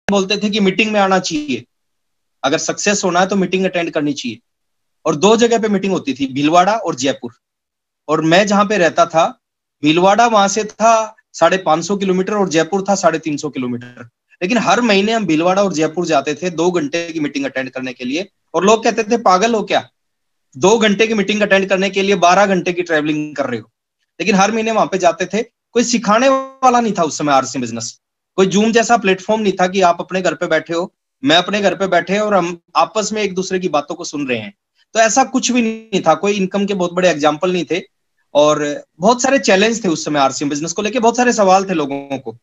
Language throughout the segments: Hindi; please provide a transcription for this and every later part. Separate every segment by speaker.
Speaker 1: बोलते थे कि मीटिंग में आना चाहिए, अगर सक्सेस होना है तो मीटिंग अटेंड करनी चाहिए। और दो जगह पे मीटिंग होती थी, भीलवाड़ा और जयपुर। और मैं जहां पे रहता था, भीलवाड़ा वहां से था 550 किलोमीटर और जयपुर था 350 किलोमीटर। लेकिन हर महीने हम भीलवाड़ा और जयपुर जाते थे 2 घंटे की मीटिंग अटेंड करने के लिए। और लोग कहते थे पागल हो क्या, 2 घंटे की मीटिंग अटेंड करने के लिए 12 घंटे की ट्रेवलिंग कर रहे हो। लेकिन हर महीने वहां पे जाते थे। कोई सिखाने वाला नहीं था उस समय आरसी बिजनेस। कोई जूम जैसा प्लेटफॉर्म नहीं था कि आप अपने घर पे बैठे हो, मैं अपने घर पे बैठे और हम आपस में एक दूसरे की बातों को सुन रहे हैं। तो ऐसा कुछ भी नहीं था, कोई इनकम के बहुत बड़े एग्जाम्पल नहीं थे। और बहुत सारे चैलेंज थे उस समय आरसी बिजनेस को लेके, बहुत सारे सवाल थे लोगों को।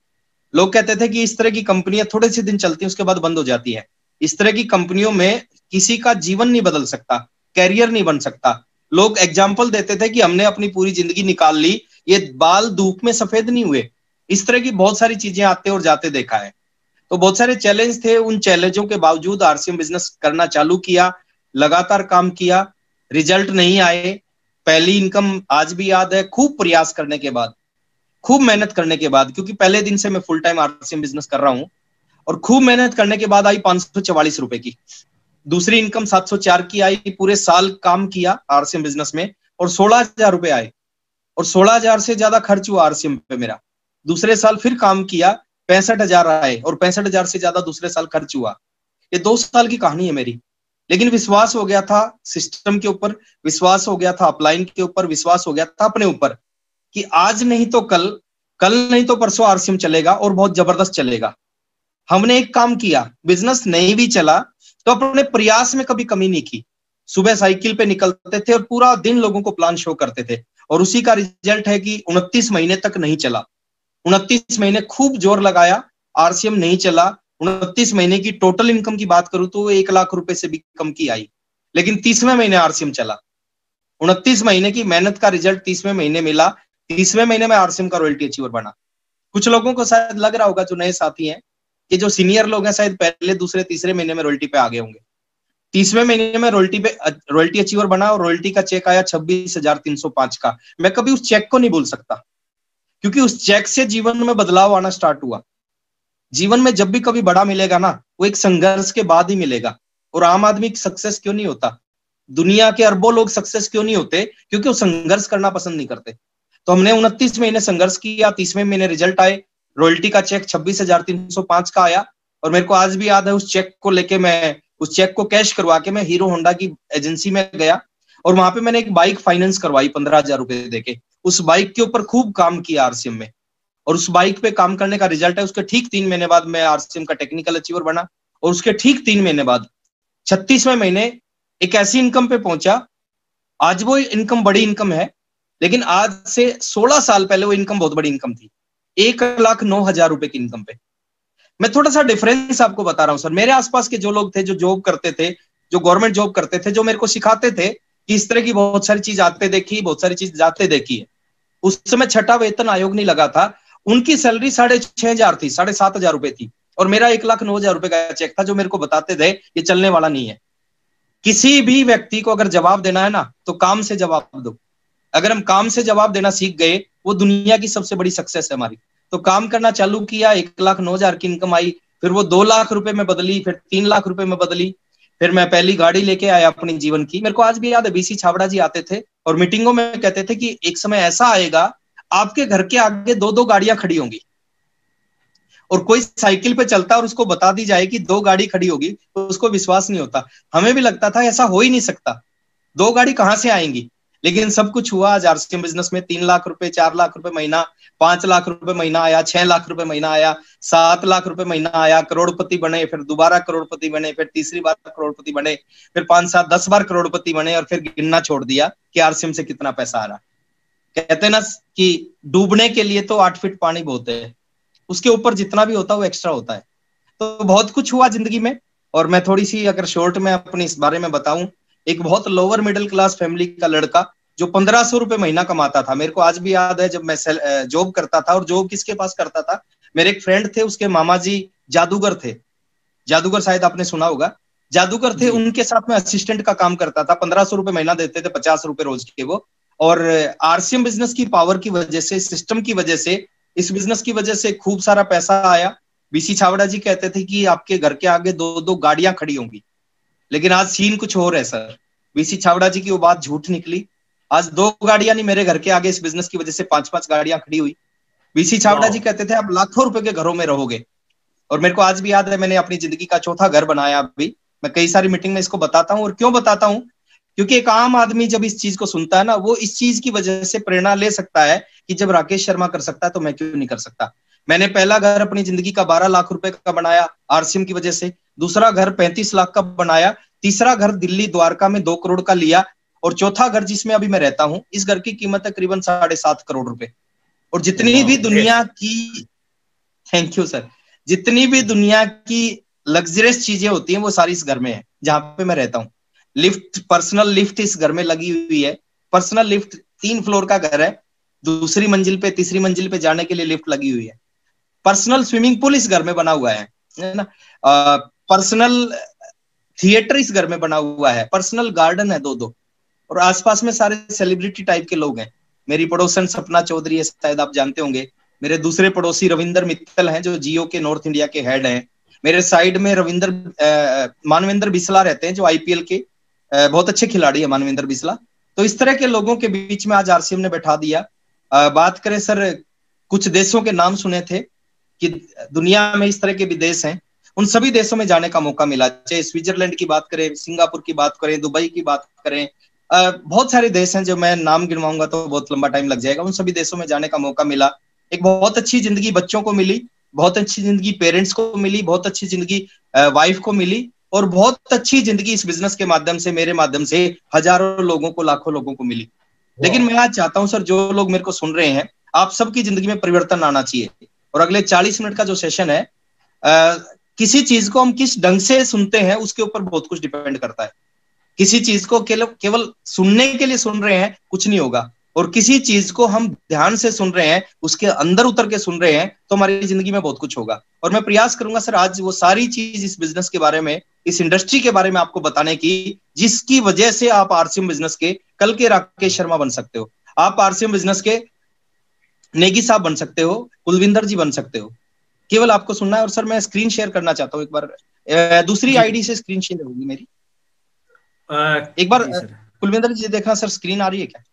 Speaker 1: लोग कहते थे कि इस तरह की कंपनियां थोड़े से दिन चलती हैं उसके बाद बंद हो जाती है। इस तरह की कंपनियों में किसी का जीवन नहीं बदल सकता, कैरियर नहीं बन सकता। लोग एग्जाम्पल देते थे कि हमने अपनी पूरी जिंदगी निकाल ली, ये बाल धूप में सफेद नहीं हुए। इस तरह की बहुत सारी चीजें आते और जाते देखा है। तो बहुत सारे चैलेंज थे, उन चैलेंजों के बावजूद आरसीएम बिजनेस करना चालू किया, लगातार काम किया, रिजल्ट नहीं आए। पहली इनकम आज भी याद है, खूब प्रयास करने के बाद, खूब मेहनत करने के बाद, क्योंकि पहले दिन से मैं फुल टाइम आरसीएम बिजनेस कर रहा हूं, और खूब मेहनत करने के बाद आई 544 रुपए की। दूसरी इनकम 704 की आई। पूरे साल काम किया आरसीएम बिजनेस में और 16,000 रुपए आए। और 16,000 से ज्यादा खर्च हुआ आरसीएम पे मेरा। दूसरे साल फिर काम किया, 65,000 आए और 65,000 से ज्यादा दूसरे साल खर्च हुआ। ये 2 साल की कहानी है मेरी। लेकिन विश्वास हो गया था सिस्टम के ऊपर, विश्वास हो गया था अपलाइन के ऊपर, विश्वास हो गया था अपने ऊपर कि आज नहीं तो कल, कल नहीं तो परसों आरसीएम चलेगा और बहुत जबरदस्त चलेगा। हमने एक काम किया, बिजनेस नहीं भी चला तो अपने प्रयास में कभी कमी नहीं की। सुबह साइकिल पे निकलते थे और पूरा दिन लोगों को प्लान शो करते थे। और उसी का रिजल्ट है कि 29 महीने तक नहीं चला। 29 महीने खूब जोर लगाया, आरसीएम नहीं चला। 29 महीने की टोटल इनकम की बात करूं तो 1 लाख रुपए से भी कम की आई। लेकिन 30वें महीने आरसीएम चला। 29 महीने की मेहनत का रिजल्ट 30वें महीने मिला। 30वें महीने में आरसीएम का रॉयल्टी अचीवर बना। कुछ लोगों को शायद लग रहा होगा, जो नए साथी हैं, कि जो सीनियर लोग हैं शायद पहले दूसरे तीसरे महीने में रॉयल्टी पे आ गए होंगे। 30वें महीने में रॉयल्टी अचीवर बना और रॉयल्टी का चेक आया 26,305 का। मैं कभी उस चेक को नहीं भूल सकता, क्योंकि उस चेक से जीवन में बदलाव आना स्टार्ट हुआ। जीवन में जब भी कभी बड़ा मिलेगा ना, वो एक संघर्ष के बाद ही मिलेगा। और आम आदमी सक्सेस क्यों नहीं होता, दुनिया के अरबों लोग सक्सेस क्यों नहीं होते, क्योंकि वो संघर्ष करना पसंद नहीं करते। तो हमने 29 महीने संघर्ष किया, 30वें महीने रिजल्ट आए, रॉयल्टी का चेक 26,305 का आया। और मेरे को आज भी याद है, उस चेक को लेके मैं, उस चेक को कैश करवा के मैं हीरो होंडा की एजेंसी में गया और वहां पे मैंने एक बाइक फाइनेंस करवाई 15,000 रुपए देके। उस बाइक के ऊपर खूब काम किया आरसीएम में। और उस बाइक पे काम करने का रिजल्ट है, उसके ठीक 3 महीने बाद मैं आरसीएम का टेक्निकल अचीवर बना। और उसके ठीक 3 महीने बाद 36वें महीने एक ऐसी इनकम पे पहुंचा। आज वो इनकम बड़ी इनकम है, लेकिन आज से 16 साल पहले वो इनकम बहुत बड़ी इनकम थी। 1,09,000 रुपए की इनकम पे। मैं थोड़ा सा डिफरेंस आपको बता रहा हूं सर। मेरे आसपास के जो लोग थे, जो जॉब करते थे, जो गवर्नमेंट जॉब करते थे, जो मेरे को सिखाते थे कि इस तरह की बहुत सारी चीज आते देखी, बहुत सारी चीज जाते देखी है। उस समय छठा वेतन आयोग नहीं लगा था। उनकी सैलरी 6,500 थी, 7,500 रुपए थी। और मेरा 1,09,000 रुपए का चेक था, जो मेरे को बताते थे ये चलने वाला नहीं है। किसी भी व्यक्ति को अगर जवाब देना है ना, तो काम से जवाब दो। अगर हम काम से जवाब देना सीख गए, वो दुनिया की सबसे बड़ी सक्सेस है हमारी। तो काम करना चालू किया, 1,09,000 की इनकम आई। फिर वो 2 लाख रुपए में बदली, फिर 3 लाख रुपए में बदली। फिर मैं पहली गाड़ी लेके आया अपनी जीवन की। मेरे को आज भी याद है, बीसी छाबड़ा जी आते थे और मीटिंगों में कहते थे कि एक समय ऐसा आएगा, आपके घर के आगे 2-2 गाड़ियां खड़ी होंगी। और कोई साइकिल पे चलता और उसको बता दी जाए कि 2 गाड़ी खड़ी होगी, तो उसको विश्वास नहीं होता। हमें भी लगता था ऐसा हो ही नहीं सकता, 2 गाड़ी कहां से आएंगी। लेकिन सब कुछ हुआ। आज आरसीएम बिजनेस में 3 लाख रुपए, 4 लाख रुपए महीना, 5 लाख रुपए महीना आया, 6 लाख रुपए महीना आया, 7 लाख रुपए महीना आया, करोड़पति बने, फिर दोबारा करोड़पति बने, फिर तीसरी बार करोड़पति बने, फिर 5, 7, 10 बार करोड़पति बने। और फिर गिनना छोड़ दिया कि आरसीएम से कितना पैसा आ रहा। कहते हैं ना कि डूबने के लिए तो 8 फीट पानी बहुत है, उसके ऊपर जितना भी होता है वो एक्स्ट्रा होता है। तो बहुत कुछ हुआ जिंदगी में। और मैं थोड़ी सी अगर शॉर्ट में अपने इस बारे में बताऊं, एक बहुत लोअर मिडिल क्लास फैमिली का लड़का जो 1,500 रुपए महीना कमाता था। मेरे को आज भी याद है, जब मैं जॉब करता था। और जॉब किसके पास करता था, मेरे एक फ्रेंड थे, उसके मामा जी जादूगर थे। जादूगर शायद आपने सुना होगा, जादूगर थे। उनके साथ में असिस्टेंट का काम करता था। 1,500 रुपए महीना देते थे, 50 रुपए रोज के वो। और आरसीएम बिजनेस की पावर की वजह से, सिस्टम की वजह से, इस बिजनेस की वजह से खूब सारा पैसा आया। बीसी छाबड़ा जी कहते थे कि आपके घर के आगे 2-2 गाड़ियां खड़ी होंगी, लेकिन आज सीन कुछ और है सर। बीसी छाबड़ा जी की वो बात झूठ निकली। आज 2 गाड़ियां नहीं, मेरे घर के आगे इस बिजनेस की वजह से 5-5 गाड़ियां खड़ी हुई। बीसी छाबड़ा जी कहते थे आप लाखों रुपए के घरों में रहोगे, और मेरे को आज भी याद है, मैंने अपनी जिंदगी का चौथा घर बनाया अभी। मैं कई सारी मीटिंग में इसको बताता हूँ, और क्यों बताता हूँ, क्योंकि एक आम आदमी जब इस चीज को सुनता है ना, वो इस चीज की वजह से प्रेरणा ले सकता है कि जब राकेश शर्मा कर सकता है तो मैं क्यों नहीं कर सकता। मैंने पहला घर अपनी जिंदगी का 12 लाख रुपए का बनाया आरसीएम की वजह से, दूसरा घर 35 लाख का बनाया, तीसरा घर दिल्ली द्वारका में 2 करोड़ का लिया, और चौथा घर जिसमें अभी मैं रहता हूँ, इस घर की कीमत है करीबन 7.5 करोड़ रुपए। और जितनी भी दुनिया की, थैंक यू सर, जितनी भी दुनिया की लग्जरियस चीजें होती हैं वो सारी इस घर में है जहां पे मैं रहता हूँ। लिफ्ट, पर्सनल लिफ्ट इस घर में लगी हुई है। पर्सनल लिफ्ट, 3 फ्लोर का घर है, दूसरी मंजिल पे, तीसरी मंजिल पे जाने के लिए लिफ्ट लगी हुई है। पर्सनल स्विमिंग पूल इस घर में बना हुआ है ना। पर्सनल थिएटर इस घर में बना हुआ है, पर्सनल गार्डन है 2-2, और आसपास में सारे सेलिब्रिटी टाइप के लोग हैं। मेरी पड़ोसन सपना चौधरी है, शायद आप जानते होंगे। मेरे दूसरे पड़ोसी रविंदर मित्तल हैं, जो जियो के नॉर्थ इंडिया के हेड हैं। मेरे साइड में मानवेंद्र बिस्ला रहते हैं, जो आईपीएल के बहुत अच्छे खिलाड़ी है मानवेंद्र बिस्ला। तो इस तरह के लोगों के बीच में आज आरसीएम ने बैठा दिया। बात करें सर, कुछ देशों के नाम सुने थे कि दुनिया में इस तरह के भी देश हैं, उन सभी देशों में जाने का मौका मिला। चाहे स्विट्जरलैंड की बात करें, सिंगापुर की बात करें, दुबई की बात करें, बहुत सारे देश हैं जो मैं नाम गिनवाऊंगा तो बहुत लंबा टाइम लग जाएगा। उन सभी देशों में जाने का मौका मिला। एक बहुत अच्छी जिंदगी बच्चों को मिली, बहुत अच्छी जिंदगी पेरेंट्स को मिली, बहुत अच्छी जिंदगी वाइफ को मिली, और बहुत अच्छी जिंदगी इस बिजनेस के माध्यम से, मेरे माध्यम से हजारों लोगों को, लाखों लोगों को मिली। लेकिन मैं आज चाहता हूं सर, जो लोग मेरे को सुन रहे हैं, आप सबकी जिंदगी में परिवर्तन आना चाहिए। और अगले 40 मिनट का जो सेशन है, किसी चीज को हम किस ढंग से सुनते हैं उसके ऊपर बहुत कुछ डिपेंड करता है। किसी चीज को केवल सुनने के लिए सुन रहे हैं, कुछ नहीं होगा। और किसी चीज को हम ध्यान से सुन रहे हैं, उसके अंदर उतर के सुन रहे हैं, तो हमारी जिंदगी में बहुत कुछ होगा। और मैं प्रयास करूंगा सर आज वो सारी चीज इस बिजनेस के बारे में, इस इंडस्ट्री के बारे में आपको बताने की, जिसकी वजह से आप आरसीएम बिजनेस के कल के राकेश शर्मा बन सकते हो, आप आरसीएम बिजनेस के नेगी साहब बन सकते हो, कुलविंदर जी बन सकते हो। केवल आपको सुनना है। और सर मैं स्क्रीन शेयर करना चाहता हूँ एक बार, दूसरी आईडी से स्क्रीन शेयर होगी मेरी, एक बार कुलविंदर जी देखना सर, स्क्रीन आ रही है क्या?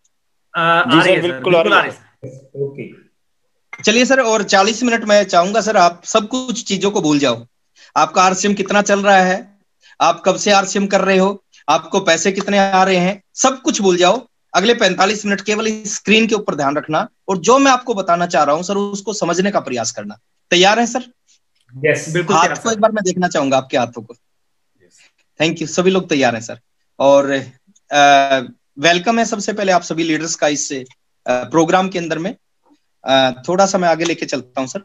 Speaker 2: जी सर, बिल्कुल आ रही है। ओके,
Speaker 1: चलिए सर, और 40 मिनट मैं चाहूंगा सर आप सब कुछ चीजों को भूल जाओ। आपका आरसीएम कितना चल रहा है, आप कब से आरसीएम कर रहे हो, आपको पैसे कितने आ रहे हैं, सब कुछ भूल जाओ। अगले 45 मिनट केवल इस स्क्रीन के ऊपर ध्यान रखना, और जो मैं आपको बताना चाह रहा हूं सर उसको समझने का प्रयास करना। तैयार है सर?
Speaker 2: यस, बिल्कुल।
Speaker 1: हाथ को एक बार मैं देखना चाहूंगा, आपके हाथों को। थैंक यू, सभी लोग तैयार हैं सर। और वेलकम है सबसे पहले आप सभी लीडर्स का इस प्रोग्राम के अंदर में। थोड़ा सा मैं आगे लेके चलता हूं सर।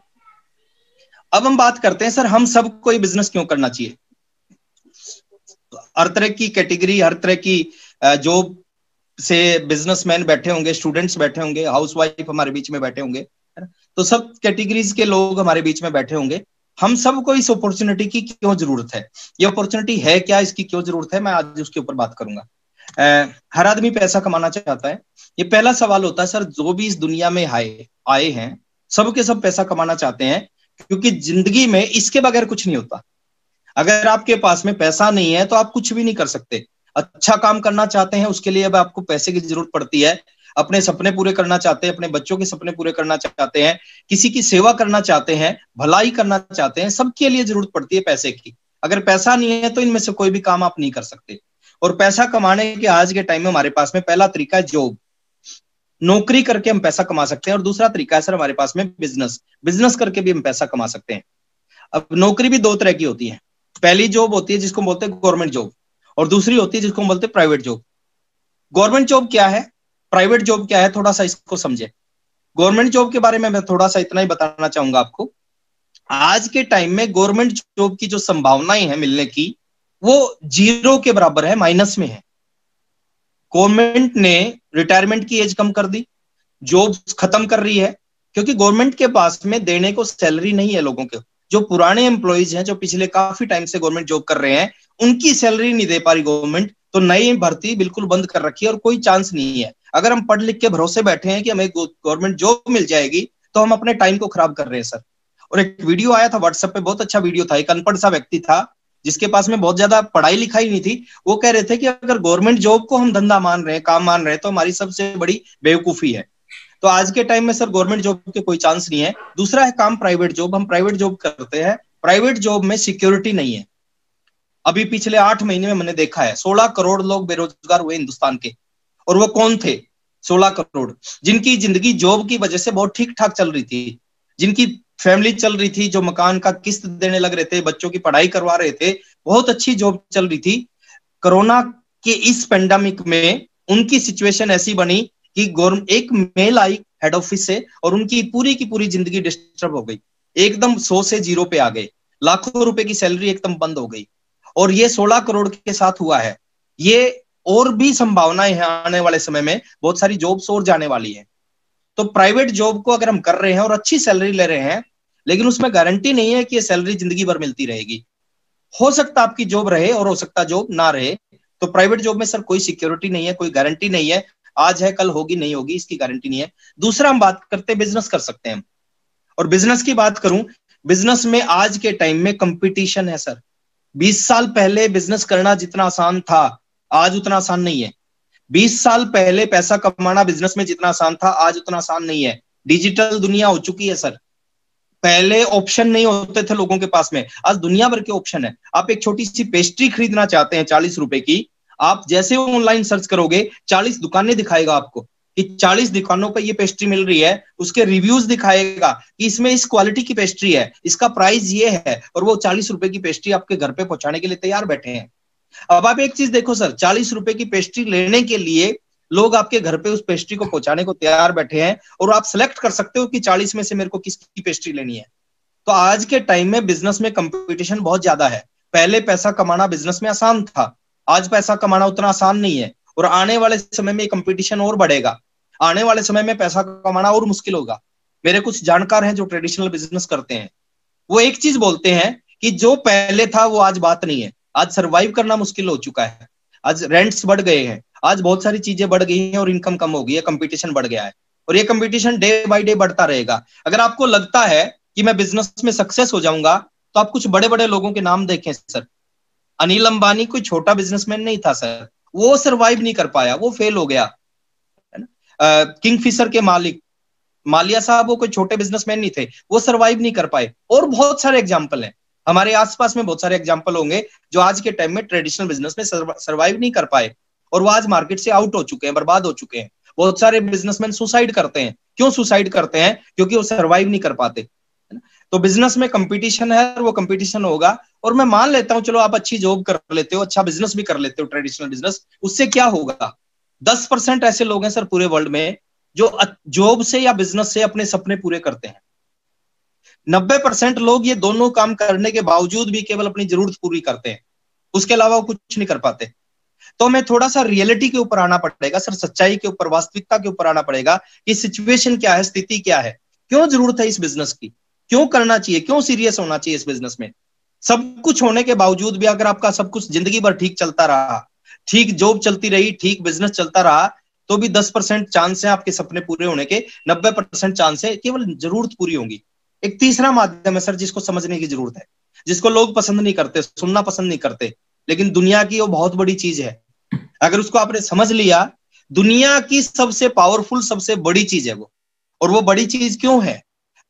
Speaker 1: अब हम बात करते हैं सर, हम सबको ये बिजनेस क्यों करना चाहिए। हर तरह की कैटेगरी, हर तरह की जॉब से बिजनेसमैन बैठे होंगे, स्टूडेंट्स बैठे होंगे, हाउसवाइफ हमारे बीच में बैठे होंगे, तो सब कैटेगरीज के लोग हमारे बीच में बैठे होंगे। हम सबको इस अपॉर्चुनिटी की क्यों जरूरत है, ये अपॉर्चुनिटी है क्या, इसकी क्यों जरूरत है, मैं आज उसके ऊपर बात करूंगा। हर आदमी पैसा कमाना चाहता है, ये पहला सवाल होता है सर। जो भी इस दुनिया में आए हैं, सब के सब पैसा कमाना चाहते हैं, क्योंकि जिंदगी में इसके बगैर कुछ नहीं होता। अगर आपके पास में पैसा नहीं है तो आप कुछ भी नहीं कर सकते। अच्छा काम करना चाहते हैं, उसके लिए अब आपको पैसे की जरूरत पड़ती है। अपने सपने पूरे करना चाहते हैं, अपने बच्चों के सपने पूरे करना चाहते हैं, किसी की सेवा करना चाहते हैं, भलाई करना चाहते हैं, सबके लिए जरूरत पड़ती है पैसे की। अगर पैसा नहीं है तो इनमें से कोई भी काम आप नहीं कर सकते। और पैसा कमाने के आज के टाइम में हमारे पास में पहला तरीका है जॉब, नौकरी करके हम पैसा कमा सकते हैं। और दूसरा तरीका है सर हमारे पास में बिजनेस करके भी हम पैसा कमा सकते हैं। अब नौकरी भी 2 तरह की होती है। पहली जॉब होती है जिसको बोलते हैं गवर्नमेंट जॉब, और दूसरी होती है जिसको हम बोलते हैं प्राइवेट जॉब। गवर्नमेंट जॉब क्या है, प्राइवेट जॉब क्या है, थोड़ा सा इसको समझे। गवर्नमेंट जॉब के बारे में मैं थोड़ा सा इतना ही बताना चाहूंगा आपको। आज के टाइम में गवर्नमेंट जॉब की जो संभावनाएं हैं मिलने की, वो 0 के बराबर है, माइनस में है। गवर्नमेंट ने रिटायरमेंट की एज कम कर दी, जॉब खत्म कर रही है, क्योंकि गवर्नमेंट के पास में देने को सैलरी नहीं है लोगों के। जो पुराने एम्प्लॉइज हैं, जो पिछले काफी टाइम से गवर्नमेंट जॉब कर रहे हैं, उनकी सैलरी नहीं दे पा रही गवर्नमेंट, तो नई भर्ती बिल्कुल बंद कर रखी है और कोई चांस नहीं है। अगर हम पढ़ लिख के भरोसे बैठे हैं कि हमें गवर्नमेंट जॉब मिल जाएगी, तो हम अपने टाइम को खराब कर रहे हैं सर। और एक वीडियो आया था व्हाट्सएप पे, बहुत अच्छा वीडियो था। एक अनपढ़ सा व्यक्ति था जिसके पास में बहुत ज्यादा पढ़ाई लिखाई नहीं थी। वो कह रहे थे कि अगर गवर्नमेंट जॉब को हम धंधा मान रहे हैं, काम मान रहे हैं, तो हमारी सबसे बड़ी बेवकूफी है। तो आज के टाइम में सर गवर्नमेंट जॉब के कोई चांस नहीं है। दूसरा है काम प्राइवेट जॉब। हम प्राइवेट जॉब करते हैं, प्राइवेट जॉब में सिक्योरिटी नहीं है। अभी पिछले 8 महीने में मैंने देखा है 16 करोड़ लोग बेरोजगार हुए हिंदुस्तान के। और वो कौन थे? 16 करोड़ जिनकी जिंदगी जॉब की वजह से बहुत ठीक ठाक चल रही थी, जिनकी फैमिली चल रही थी, जो मकान का किस्त देने लग रहे थे, बच्चों की पढ़ाई करवा रहे थे, बहुत अच्छी जॉब चल रही थी। कोरोना के इस पेंडेमिक में उनकी सिचुएशन ऐसी बनी कि एक मेल आई हेड ऑफिस से और उनकी पूरी की पूरी जिंदगी डिस्टर्ब हो गई। एकदम 100 से 0 पे आ गए, लाखों रुपए की सैलरी एकदम बंद हो गई। और ये 16 करोड़ के साथ हुआ है। ये और भी संभावनाएं हैं, आने वाले समय में बहुत सारी जॉब्स और जाने वाली है। तो प्राइवेट जॉब को अगर हम कर रहे हैं और अच्छी सैलरी ले रहे हैं, लेकिन उसमें गारंटी नहीं है कि ये सैलरी जिंदगी भर मिलती रहेगी। हो सकता आपकी जॉब रहे और हो सकता जॉब ना रहे। तो प्राइवेट जॉब में सर कोई सिक्योरिटी नहीं है, कोई गारंटी नहीं है, आज है कल होगी नहीं होगी, इसकी गारंटी नहीं है। दूसरा हम बात करते हैं बिजनेस कर सकते हैं। और बिजनेस की बात करूं, बिजनेस में आज के टाइम में कंपटीशन है सर। 20 साल पहले बिजनेस करना जितना आसान था, आज उतना आसान नहीं है। 20 साल पहले पैसा कमाना बिजनेस में जितना आसान था, आज उतना आसान नहीं है। डिजिटल दुनिया हो चुकी है सर। पहले ऑप्शन नहीं होते थे लोगों के पास में, आज दुनिया भर के ऑप्शन है। आप एक छोटी सी पेस्ट्री खरीदना चाहते हैं 40 रुपए की, आप जैसे ऑनलाइन सर्च करोगे 40 दुकानें दिखाएगा आपको कि 40 दुकानों पर ये पेस्ट्री मिल रही है। उसके रिव्यूज दिखाएगा कि इसमें इस क्वालिटी की पेस्ट्री है, इसका प्राइस ये है, और वो 40 रुपए की पेस्ट्री आपके घर पे पहुंचाने के लिए तैयार बैठे हैं। अब आप एक चीज देखो सर, 40 रुपए की पेस्ट्री लेने के लिए लोग आपके घर पे उस पेस्ट्री को पहुंचाने को तैयार बैठे हैं, और आप सिलेक्ट कर सकते हो कि 40 में से मेरे को किसकी पेस्ट्री लेनी है। तो आज के टाइम में बिजनेस में कंपटीशन बहुत ज्यादा है। पहले पैसा कमाना बिजनेस में आसान था, आज पैसा कमाना उतना आसान नहीं है। और आने वाले समय में कंपटीशन और बढ़ेगा, आने वाले समय में पैसा कमाना और मुश्किल होगा। मेरे कुछ जानकार हैं जो ट्रेडिशनल बिजनेस करते हैं, वो एक चीज बोलते हैं कि जो पहले था वो आज बात नहीं है। आज सरवाइव करना मुश्किल हो चुका है, आज रेंट्स बढ़ गए हैं, आज बहुत सारी चीजें बढ़ गई हैं और इनकम कम हो गई है, कंपटीशन बढ़ गया है। और ये कंपटीशन डे बाय डे बढ़ता रहेगा। अगर आपको लगता है कि मैं बिजनेस में सक्सेस हो जाऊंगा, तो आप कुछ बड़े बड़े लोगों के नाम देखें सर। अनिल अंबानी कोई छोटा बिजनेसमैन नहीं था सर, वो सरवाइव नहीं कर पाया, वो फेल हो गया। किंगफिशर के मालिक मालिया साहब, वो कोई छोटे बिजनेसमैन नहीं थे, वो सरवाइव नहीं कर पाए। और बहुत सारे एग्जाम्पल हैं, हमारे आसपास में बहुत सारे एग्जाम्पल होंगे जो आज के टाइम में ट्रेडिशनल बिजनेस में सरवाइव नहीं कर पाए और वो आज मार्केट से आउट हो चुके हैं, बर्बाद हो चुके हैं। बहुत सारे बिजनेसमैन सुसाइड करते हैं। क्यों सुसाइड करते हैं? क्योंकि वो सरवाइव नहीं कर पाते। तो बिजनेस में कंपटीशन है और वो कंपटीशन होगा। और मैं मान लेता हूं, चलो आप अच्छी जॉब कर लेते हो, अच्छा बिजनेस भी कर लेते हो, ट्रेडिशनल बिजनेस, उससे क्या होगा? 10% ऐसे लोग हैं सर पूरे वर्ल्ड में जो जॉब से या बिजनेस से अपने सपने पूरे करते हैं। 90% लोग ये दोनों काम करने के बावजूद भी केवल अपनी जरूरत पूरी करते हैं, उसके अलावा वो कुछ नहीं कर पाते। तो हमें थोड़ा सा रियलिटी के ऊपर आना पड़ेगा सर, सच्चाई के ऊपर, वास्तविकता के ऊपर आना पड़ेगा कि सिचुएशन क्या है, स्थिति क्या है, क्यों जरूरत है इस बिजनेस की, क्यों करना चाहिए, क्यों सीरियस होना चाहिए इस बिजनेस में। सब कुछ होने के बावजूद भी अगर आपका सब कुछ जिंदगी भर ठीक चलता रहा, ठीक जॉब चलती रही, ठीक बिजनेस चलता रहा, तो भी 10% चांस है आपके सपने पूरे होने के, 90% चांस है केवल जरूरत पूरी होगी। एक तीसरा माध्यम है सर जिसको समझने की जरूरत है, जिसको लोग पसंद नहीं करते, सुनना पसंद नहीं करते, लेकिन दुनिया की वो बहुत बड़ी चीज है। अगर उसको आपने समझ लिया, दुनिया की सबसे पावरफुल, सबसे बड़ी चीज है वो। और वो बड़ी चीज क्यों है?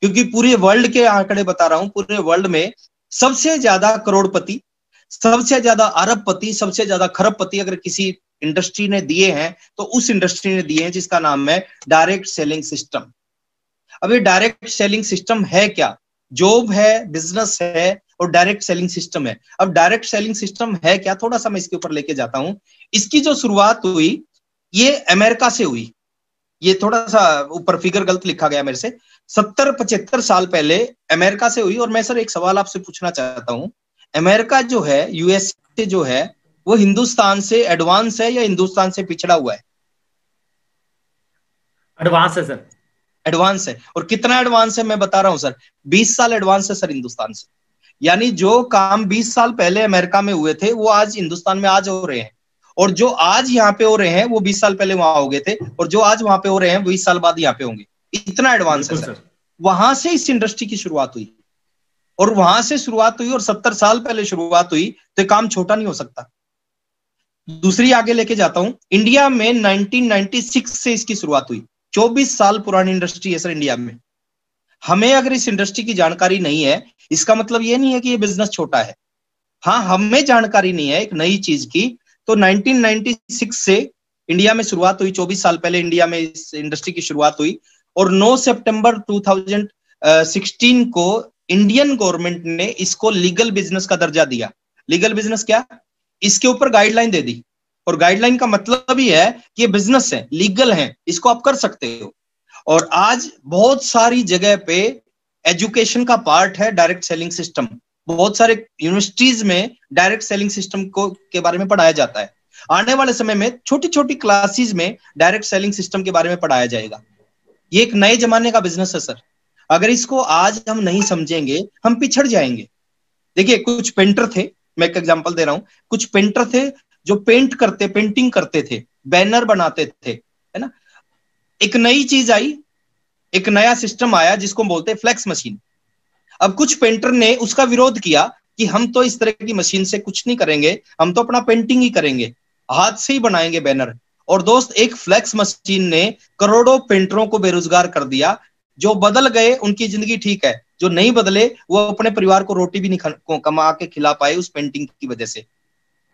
Speaker 1: क्योंकि पूरे वर्ल्ड के आंकड़े बता रहा हूं, पूरे वर्ल्ड में सबसे ज्यादा करोड़पति, सबसे ज्यादा अरबपति, सबसे ज्यादा खरबपति अगर किसी इंडस्ट्री ने दिए हैं तो उस इंडस्ट्री ने दिए हैं जिसका नाम है डायरेक्ट सेलिंग सिस्टम। अब ये डायरेक्ट सेलिंग सिस्टम है क्या? जॉब है, बिजनेस है और डायरेक्ट सेलिंग सिस्टम है। अब डायरेक्ट सेलिंग सिस्टम है क्या, थोड़ा सा मैं इसके ऊपर लेके जाता हूं। इसकी जो शुरुआत हुई ये अमेरिका से हुई। ये थोड़ा सा ऊपर फिगर गलत लिखा गया मेरे से, 70-75 साल पहले अमेरिका से हुई। और मैं सर एक सवाल आपसे पूछना चाहता हूं, अमेरिका जो है, यूएसए जो है, वो हिंदुस्तान से एडवांस है या हिंदुस्तान से पिछड़ा हुआ है?
Speaker 2: एडवांस है सर।
Speaker 1: एडवांस है। और कितना एडवांस है मैं बता रहा हूं सर, 20 साल एडवांस है सर हिंदुस्तान से। यानी जो काम 20 साल पहले अमेरिका में हुए थे वो आज हिंदुस्तान में आज हो रहे हैं, और जो आज यहाँ पे हो रहे हैं वो 20 साल पहले वहां हो गए थे, और जो आज वहां पे हो रहे हैं 20 साल बाद यहाँ पे होंगे। इतना एडवांस है सर। वहां से इस इंडस्ट्री की शुरुआत हुई। और वहां से शुरुआत हुई और 70 साल पहले शुरुआत हुई, तो ये काम छोटा नहीं हो सकता। दूसरी आगे लेके जाता हूं, इंडिया में 1996 से इसकी शुरुआत हुई, 24 साल पुरानी इंडस्ट्री है सर इंडिया में। हमें अगर इस इंडस्ट्री की जानकारी नहीं है, इसका मतलब ये नहीं है कि ये बिजनेस छोटा है। हाँ, हमें जानकारी नहीं है एक नई चीज की, तो 1996 से इंडिया में शुरुआत हुई, 24 साल पहले इंडिया में इस इंडस्ट्री की शुरुआत हुई, और 9 सितंबर 2016 को इंडियन गवर्नमेंट ने इसको लीगल बिजनेस का दर्जा दिया। लीगल बिजनेस क्या? इसके ऊपर गाइडलाइन दे दी, और गाइडलाइन का मतलब ही है कि ये बिजनेस है, लीगल है, इसको आप कर सकते हो। और आज बहुत सारी जगह पे एजुकेशन का पार्ट है डायरेक्ट सेलिंग सिस्टम। बहुत सारे यूनिवर्सिटीज में डायरेक्ट सेलिंग सिस्टम को के बारे में पढ़ाया जाता है। आने वाले समय में छोटी छोटी क्लासेस में डायरेक्ट सेलिंग सिस्टम के बारे में पढ़ाया जाएगा। ये एक नए जमाने का बिजनेस है सर। अगर इसको आज हम नहीं समझेंगे, हम पिछड़ जाएंगे। देखिए, कुछ पेंटर थे, मैं एक एग्जांपल दे रहा हूं, कुछ पेंटर थे जो पेंटिंग करते थे, बैनर बनाते थे, है ना। एक नई चीज आई, एक नया सिस्टम आया जिसको बोलते हैं फ्लेक्स मशीन। अब कुछ पेंटर ने उसका विरोध किया कि हम तो इस तरह की मशीन से कुछ नहीं करेंगे, हम तो अपना पेंटिंग ही करेंगे, हाथ से ही बनाएंगे बैनर। और दोस्त, एक फ्लेक्स मशीन ने करोड़ों पेंटरों को बेरोजगार कर दिया। जो बदल गए उनकी जिंदगी ठीक है, जो नहीं बदले वो अपने परिवार को रोटी भी नहीं कमा के खिला पाए उस पेंटिंग की वजह से।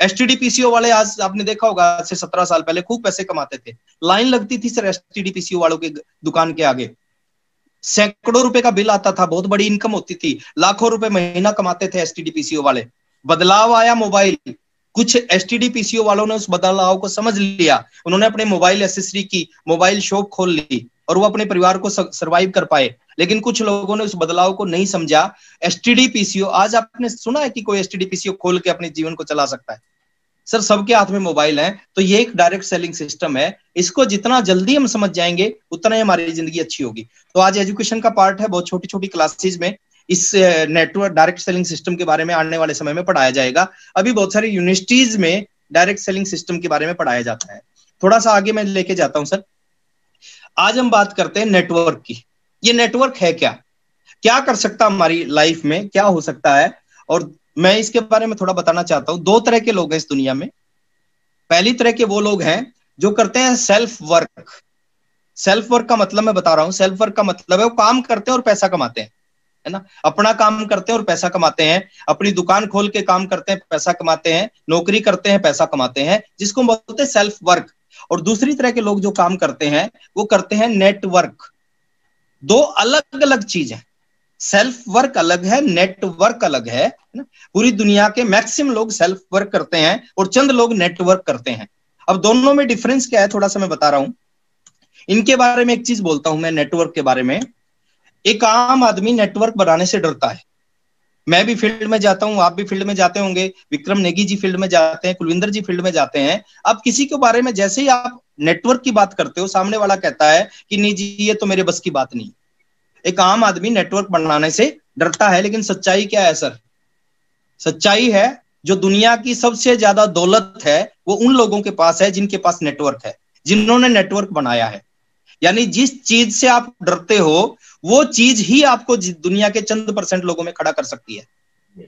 Speaker 1: एसटीडी पीसीओ वाले, आज आपने देखा होगा, आज से 17 साल पहले खूब पैसे कमाते थे। लाइन लगती थी सर एसटीडी पीसीओ वालों के दुकान के आगे, सैकड़ों रुपए का बिल आता था, बहुत बड़ी इनकम होती थी, लाखों रुपए महीना कमाते थे एसटीडी पीसीओ वाले। बदलाव आया मोबाइल, कुछ एसटीडी पीसीओ वालों ने उस बदलाव को समझ लिया, उन्होंने अपने मोबाइल एसेसरी की मोबाइल शॉप खोल ली और वो अपने परिवार को सरवाइव कर पाए। लेकिन कुछ लोगों ने उस बदलाव को नहीं समझा। एसटीडी पीसीओ, आज आपने सुना है कि कोई एसटीडी पीसीओ खोल के अपने जीवन को चला सकता है? सर, सबके हाथ में मोबाइल है। तो ये एक डायरेक्ट सेलिंग सिस्टम है, इसको जितना जल्दी हम समझ जाएंगे उतना ही हमारी जिंदगी अच्छी होगी। तो आज एजुकेशन का पार्ट है, बहुत छोटी छोटी क्लासेस में इस नेटवर्क डायरेक्ट सेलिंग सिस्टम के बारे में आने वाले समय में पढ़ाया जाएगा। अभी बहुत सारी यूनिवर्सिटीज में डायरेक्ट सेलिंग सिस्टम के बारे में पढ़ाया जाता है। थोड़ा सा आगे मैं लेके जाता हूं सर। आज हम बात करते हैं नेटवर्क की। ये नेटवर्क है क्या, क्या कर सकता हमारी लाइफ में, क्या हो सकता है, और मैं इसके बारे में थोड़ा बताना चाहता हूं। 2 तरह के लोग हैं इस दुनिया में। पहली तरह के वो लोग हैं जो करते हैं सेल्फ वर्क। सेल्फ वर्क का मतलब मैं बता रहा हूं, सेल्फ वर्क का मतलब है वो काम करते हैं और पैसा कमाते हैं, है ना। अपना काम करते हैं और पैसा कमाते हैं, अपनी दुकान खोल के काम करते हैं, पैसा कमाते हैं, नौकरी करते हैं, पैसा कमाते हैं, जिसको बोलते हैं सेल्फ वर्क। और दूसरी तरह के लोग जो काम करते हैं वो करते हैं नेटवर्क। 2 अलग अलग चीज है। सेल्फ वर्क अलग है, नेटवर्क अलग है ना। पूरी दुनिया के मैक्सिमम लोग सेल्फ वर्क करते हैं और चंद लोग नेटवर्क करते हैं। अब दोनों में डिफरेंस क्या है थोड़ा सा मैं बता रहा हूं। इनके बारे में एक चीज बोलता हूं मैं, नेटवर्क के बारे में। एक आम आदमी नेटवर्क बनाने से डरता है। मैं भी फील्ड में जाता हूं, आप भी फील्ड में जाते होंगे, विक्रम नेगी जी फील्ड में जाते हैं, कुलविंदर जी फील्ड में जाते हैं। अब किसी के बारे में जैसे ही आप नेटवर्क की बात करते हो, सामने वाला कहता है कि नहीं जी, ये तो मेरे बस की बात नहीं। एक आम आदमी नेटवर्क बनाने से डरता है। लेकिन सच्चाई क्या है सर? सच्चाई है, जो दुनिया की सबसे ज्यादा दौलत है वो उन लोगों के पास है जिनके पास नेटवर्क है, जिन्होंने नेटवर्क बनाया है। यानी जिस चीज से आप डरते हो वो चीज ही आपको दुनिया के चंद % लोगों में खड़ा कर सकती है।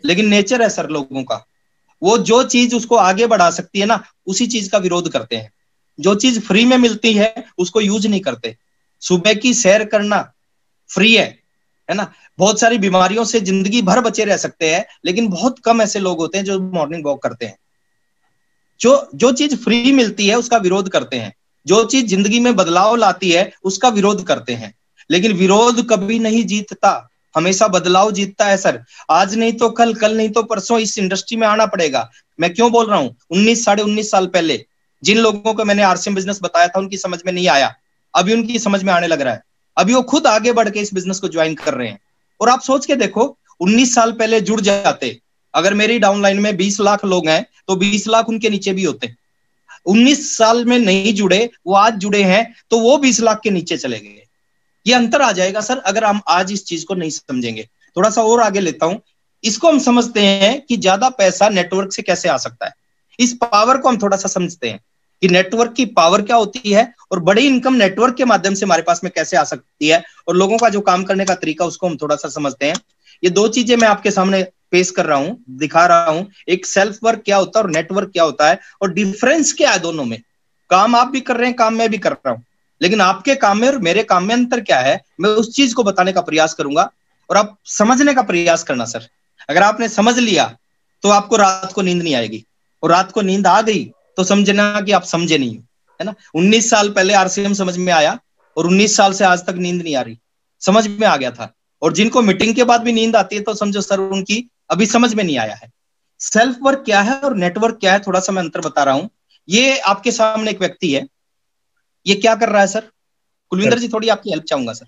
Speaker 1: लेकिन नेचर है सर लोगों का, वो जो चीज उसको आगे बढ़ा सकती है ना, उसी चीज का विरोध करते हैं। जो चीज फ्री में मिलती है उसको यूज नहीं करते। सुबह की सैर करना फ्री है ना। बहुत सारी बीमारियों से जिंदगी भर बचे रह सकते हैं, लेकिन बहुत कम ऐसे लोग होते हैं जो मॉर्निंग वॉक करते हैं। जो चीज फ्री मिलती है उसका विरोध करते हैं, जो चीज जिंदगी में बदलाव लाती है उसका विरोध करते हैं। लेकिन विरोध कभी नहीं जीतता, हमेशा बदलाव जीतता है सर। आज नहीं तो कल, कल नहीं तो परसों इस इंडस्ट्री में आना पड़ेगा। मैं क्यों बोल रहा हूं, 19-19.5 साल पहले जिन लोगों को मैंने आरसीएम बिजनेस बताया था उनकी समझ में नहीं आया, अभी उनकी समझ में आने लग रहा है। अभी वो खुद आगे बढ़ के इस बिजनेस को ज्वाइन कर रहे हैं। और आप सोच के देखो, 19 साल पहले जुड़ जाते, अगर मेरी डाउनलाइन में 20 लाख लोग हैं तो 20 लाख उनके नीचे भी होते। 19 साल में नहीं जुड़े, वो आज जुड़े हैं तो वो 20 लाख के नीचे चले गए। ये अंतर आ जाएगा सर अगर हम आज इस चीज को नहीं समझेंगे। थोड़ा सा और आगे लेता हूं। इसको हम समझते हैं कि ज्यादा पैसा नेटवर्क से कैसे आ सकता है। इस पावर को हम थोड़ा सा समझते हैं कि नेटवर्क की पावर क्या होती है और बड़ी इनकम नेटवर्क के माध्यम से हमारे पास में कैसे आ सकती है, और लोगों का जो काम करने का तरीका उसको हम थोड़ा सा समझते हैं। ये दो चीजें मैं आपके सामने पेश कर रहा हूं, दिखा रहा हूं, एक सेल्फ वर्क क्या होता है और नेटवर्क क्या होता है, और डिफरेंस क्या है दोनों में। काम आप भी कर रहे हैं, काम मैं भी कर रहा हूं, लेकिन आपके काम में और मेरे काम में अंतर क्या है, मैं उस चीज को बताने का प्रयास करूंगा और आप समझने का प्रयास करना सर। अगर आपने समझ लिया तो आपको रात को नींद नहीं आएगी, और रात को नींद आ गई तो समझना कि आप समझे नहीं, है ना। 19 साल पहले आरसीएम समझ में आया और 19 साल से आज तक नींद नहीं आ रही, समझ में आ गया था। और जिनको मीटिंग के बाद भी नींद आती है तो समझो सर उनकी अभी समझ में नहीं आया है। सेल्फ वर्क क्या है और नेटवर्क क्या है, थोड़ा सा मैं अंतर बता रहा हूं। ये आपके सामने एक व्यक्ति है, ये क्या कर रहा है सर? कुलविंदर जी थोड़ी आपकी हेल्प चाहूंगा सर।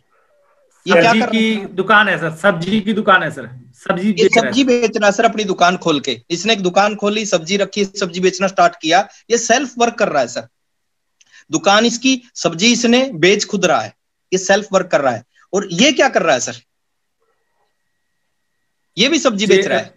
Speaker 2: ये क्या कर रहा है? दुकान है सर, सब्जी की दुकान है सर, सब्जी
Speaker 1: बेच रहा है सर, अपनी दुकान खोल के। इसने एक दुकान खोली, सब्जी रखी, सब्जी बेचना स्टार्ट किया, ये सेल्फ वर्क कर रहा है सर। दुकान इसकी, सब्जी इसने बेच खुद रहा है, ये सेल्फ वर्क कर रहा है। और ये क्या कर रहा है सर? ये भी सब्जी बेच रहा है,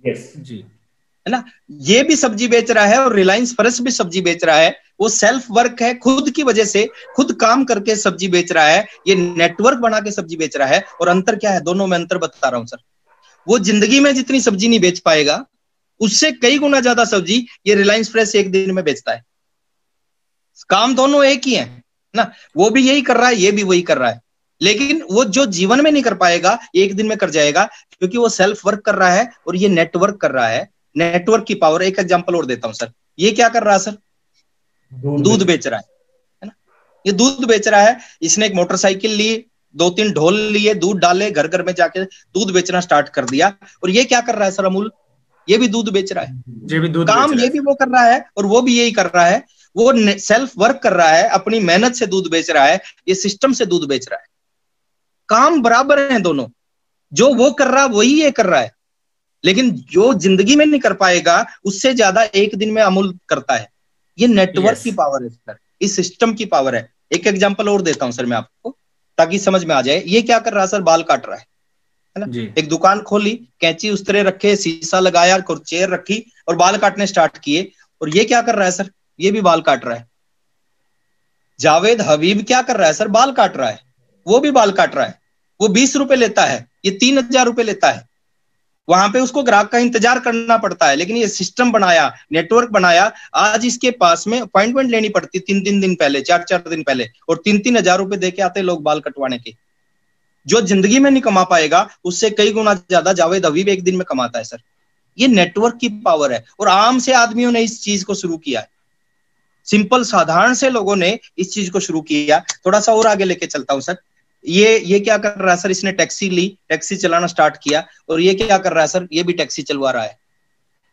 Speaker 2: यस जी,
Speaker 1: है ना। ये भी सब्जी बेच रहा है और रिलायंस फ्रेश भी सब्जी बेच रहा है। वो सेल्फ वर्क है, खुद की वजह से खुद काम करके सब्जी बेच रहा है। ये नेटवर्क बना के सब्जी बेच रहा है। और अंतर क्या है दोनों में? अंतर बता रहा हूं सर। वो जिंदगी में जितनी सब्जी नहीं बेच पाएगा, उससे कई गुना ज्यादा सब्जी ये रिलायंस फ्रेश एक दिन में बेचता है। काम दोनों एक ही है ना, वो भी यही कर रहा है, ये भी वही कर रहा है। लेकिन वो जो जीवन में नहीं कर पाएगा, एक दिन में कर जाएगा, क्योंकि वो सेल्फ वर्क कर रहा है और ये नेटवर्क कर रहा है। नेटवर्क की पावर, एक एग्जांपल और देता हूं सर। ये क्या कर रहा है सर? दूध बेच रहा है ना। ये दूध बेच रहा है, इसने एक मोटरसाइकिल ली, 2-3 ढोल लिए, दूध डाले, घर घर में जाके दूध बेचना स्टार्ट कर दिया। और ये क्या कर रहा है सर? अमूल ये भी दूध बेच रहा है,
Speaker 2: ये भी दूध
Speaker 1: काम ये भी वो कर रहा है और वो भी यही कर रहा है। वो सेल्फ वर्क कर रहा है, अपनी मेहनत से दूध बेच रहा है, ये सिस्टम से दूध बेच रहा है। काम बराबर है दोनों, जो वो कर रहा है वही ये कर रहा है। लेकिन जो जिंदगी में नहीं कर पाएगा, उससे ज्यादा एक दिन में अमूल करता है। ये नेटवर्क की पावर है सर, इस सिस्टम की पावर है। एक एग्जांपल और देता हूं सर मैं आपको, ताकि समझ में आ जाए। ये क्या कर रहा है सर? बाल काट रहा है ना। एक दुकान खोली, कैंची उस तरह रखे, शीशा लगाया, चेयर रखी और बाल काटने स्टार्ट किए। और ये क्या कर रहा है सर? ये भी बाल काट रहा है। जावेद हबीब क्या कर रहा है सर? बाल काट रहा है, वो भी बाल काट रहा है। वो 20 रुपए लेता है, ये 3000 रुपए लेता है। वहां पे उसको ग्राहक का इंतजार करना पड़ता है, लेकिन ये सिस्टम बनाया, नेटवर्क बनाया। आज इसके पास में अपॉइंटमेंट लेनी पड़ती 3-3 दिन पहले, 4-4 दिन पहले, और 3-3 हजार रुपए देके आते लोग बाल कटवाने के। जो जिंदगी में नहीं कमा पाएगा, उससे कई गुना ज्यादा जावेद हबीब एक दिन में कमाता है सर। ये नेटवर्क की पावर है। और आम से आदमियों ने इस चीज को शुरू किया है, सिंपल साधारण से लोगों ने इस चीज को शुरू किया। थोड़ा सा और आगे लेके चलता हूं सर। ये क्या कर रहा है सर? इसने टैक्सी ली, टैक्सी चलाना स्टार्ट किया। और ये क्या कर रहा है सर? ये भी टैक्सी चलवा रहा है।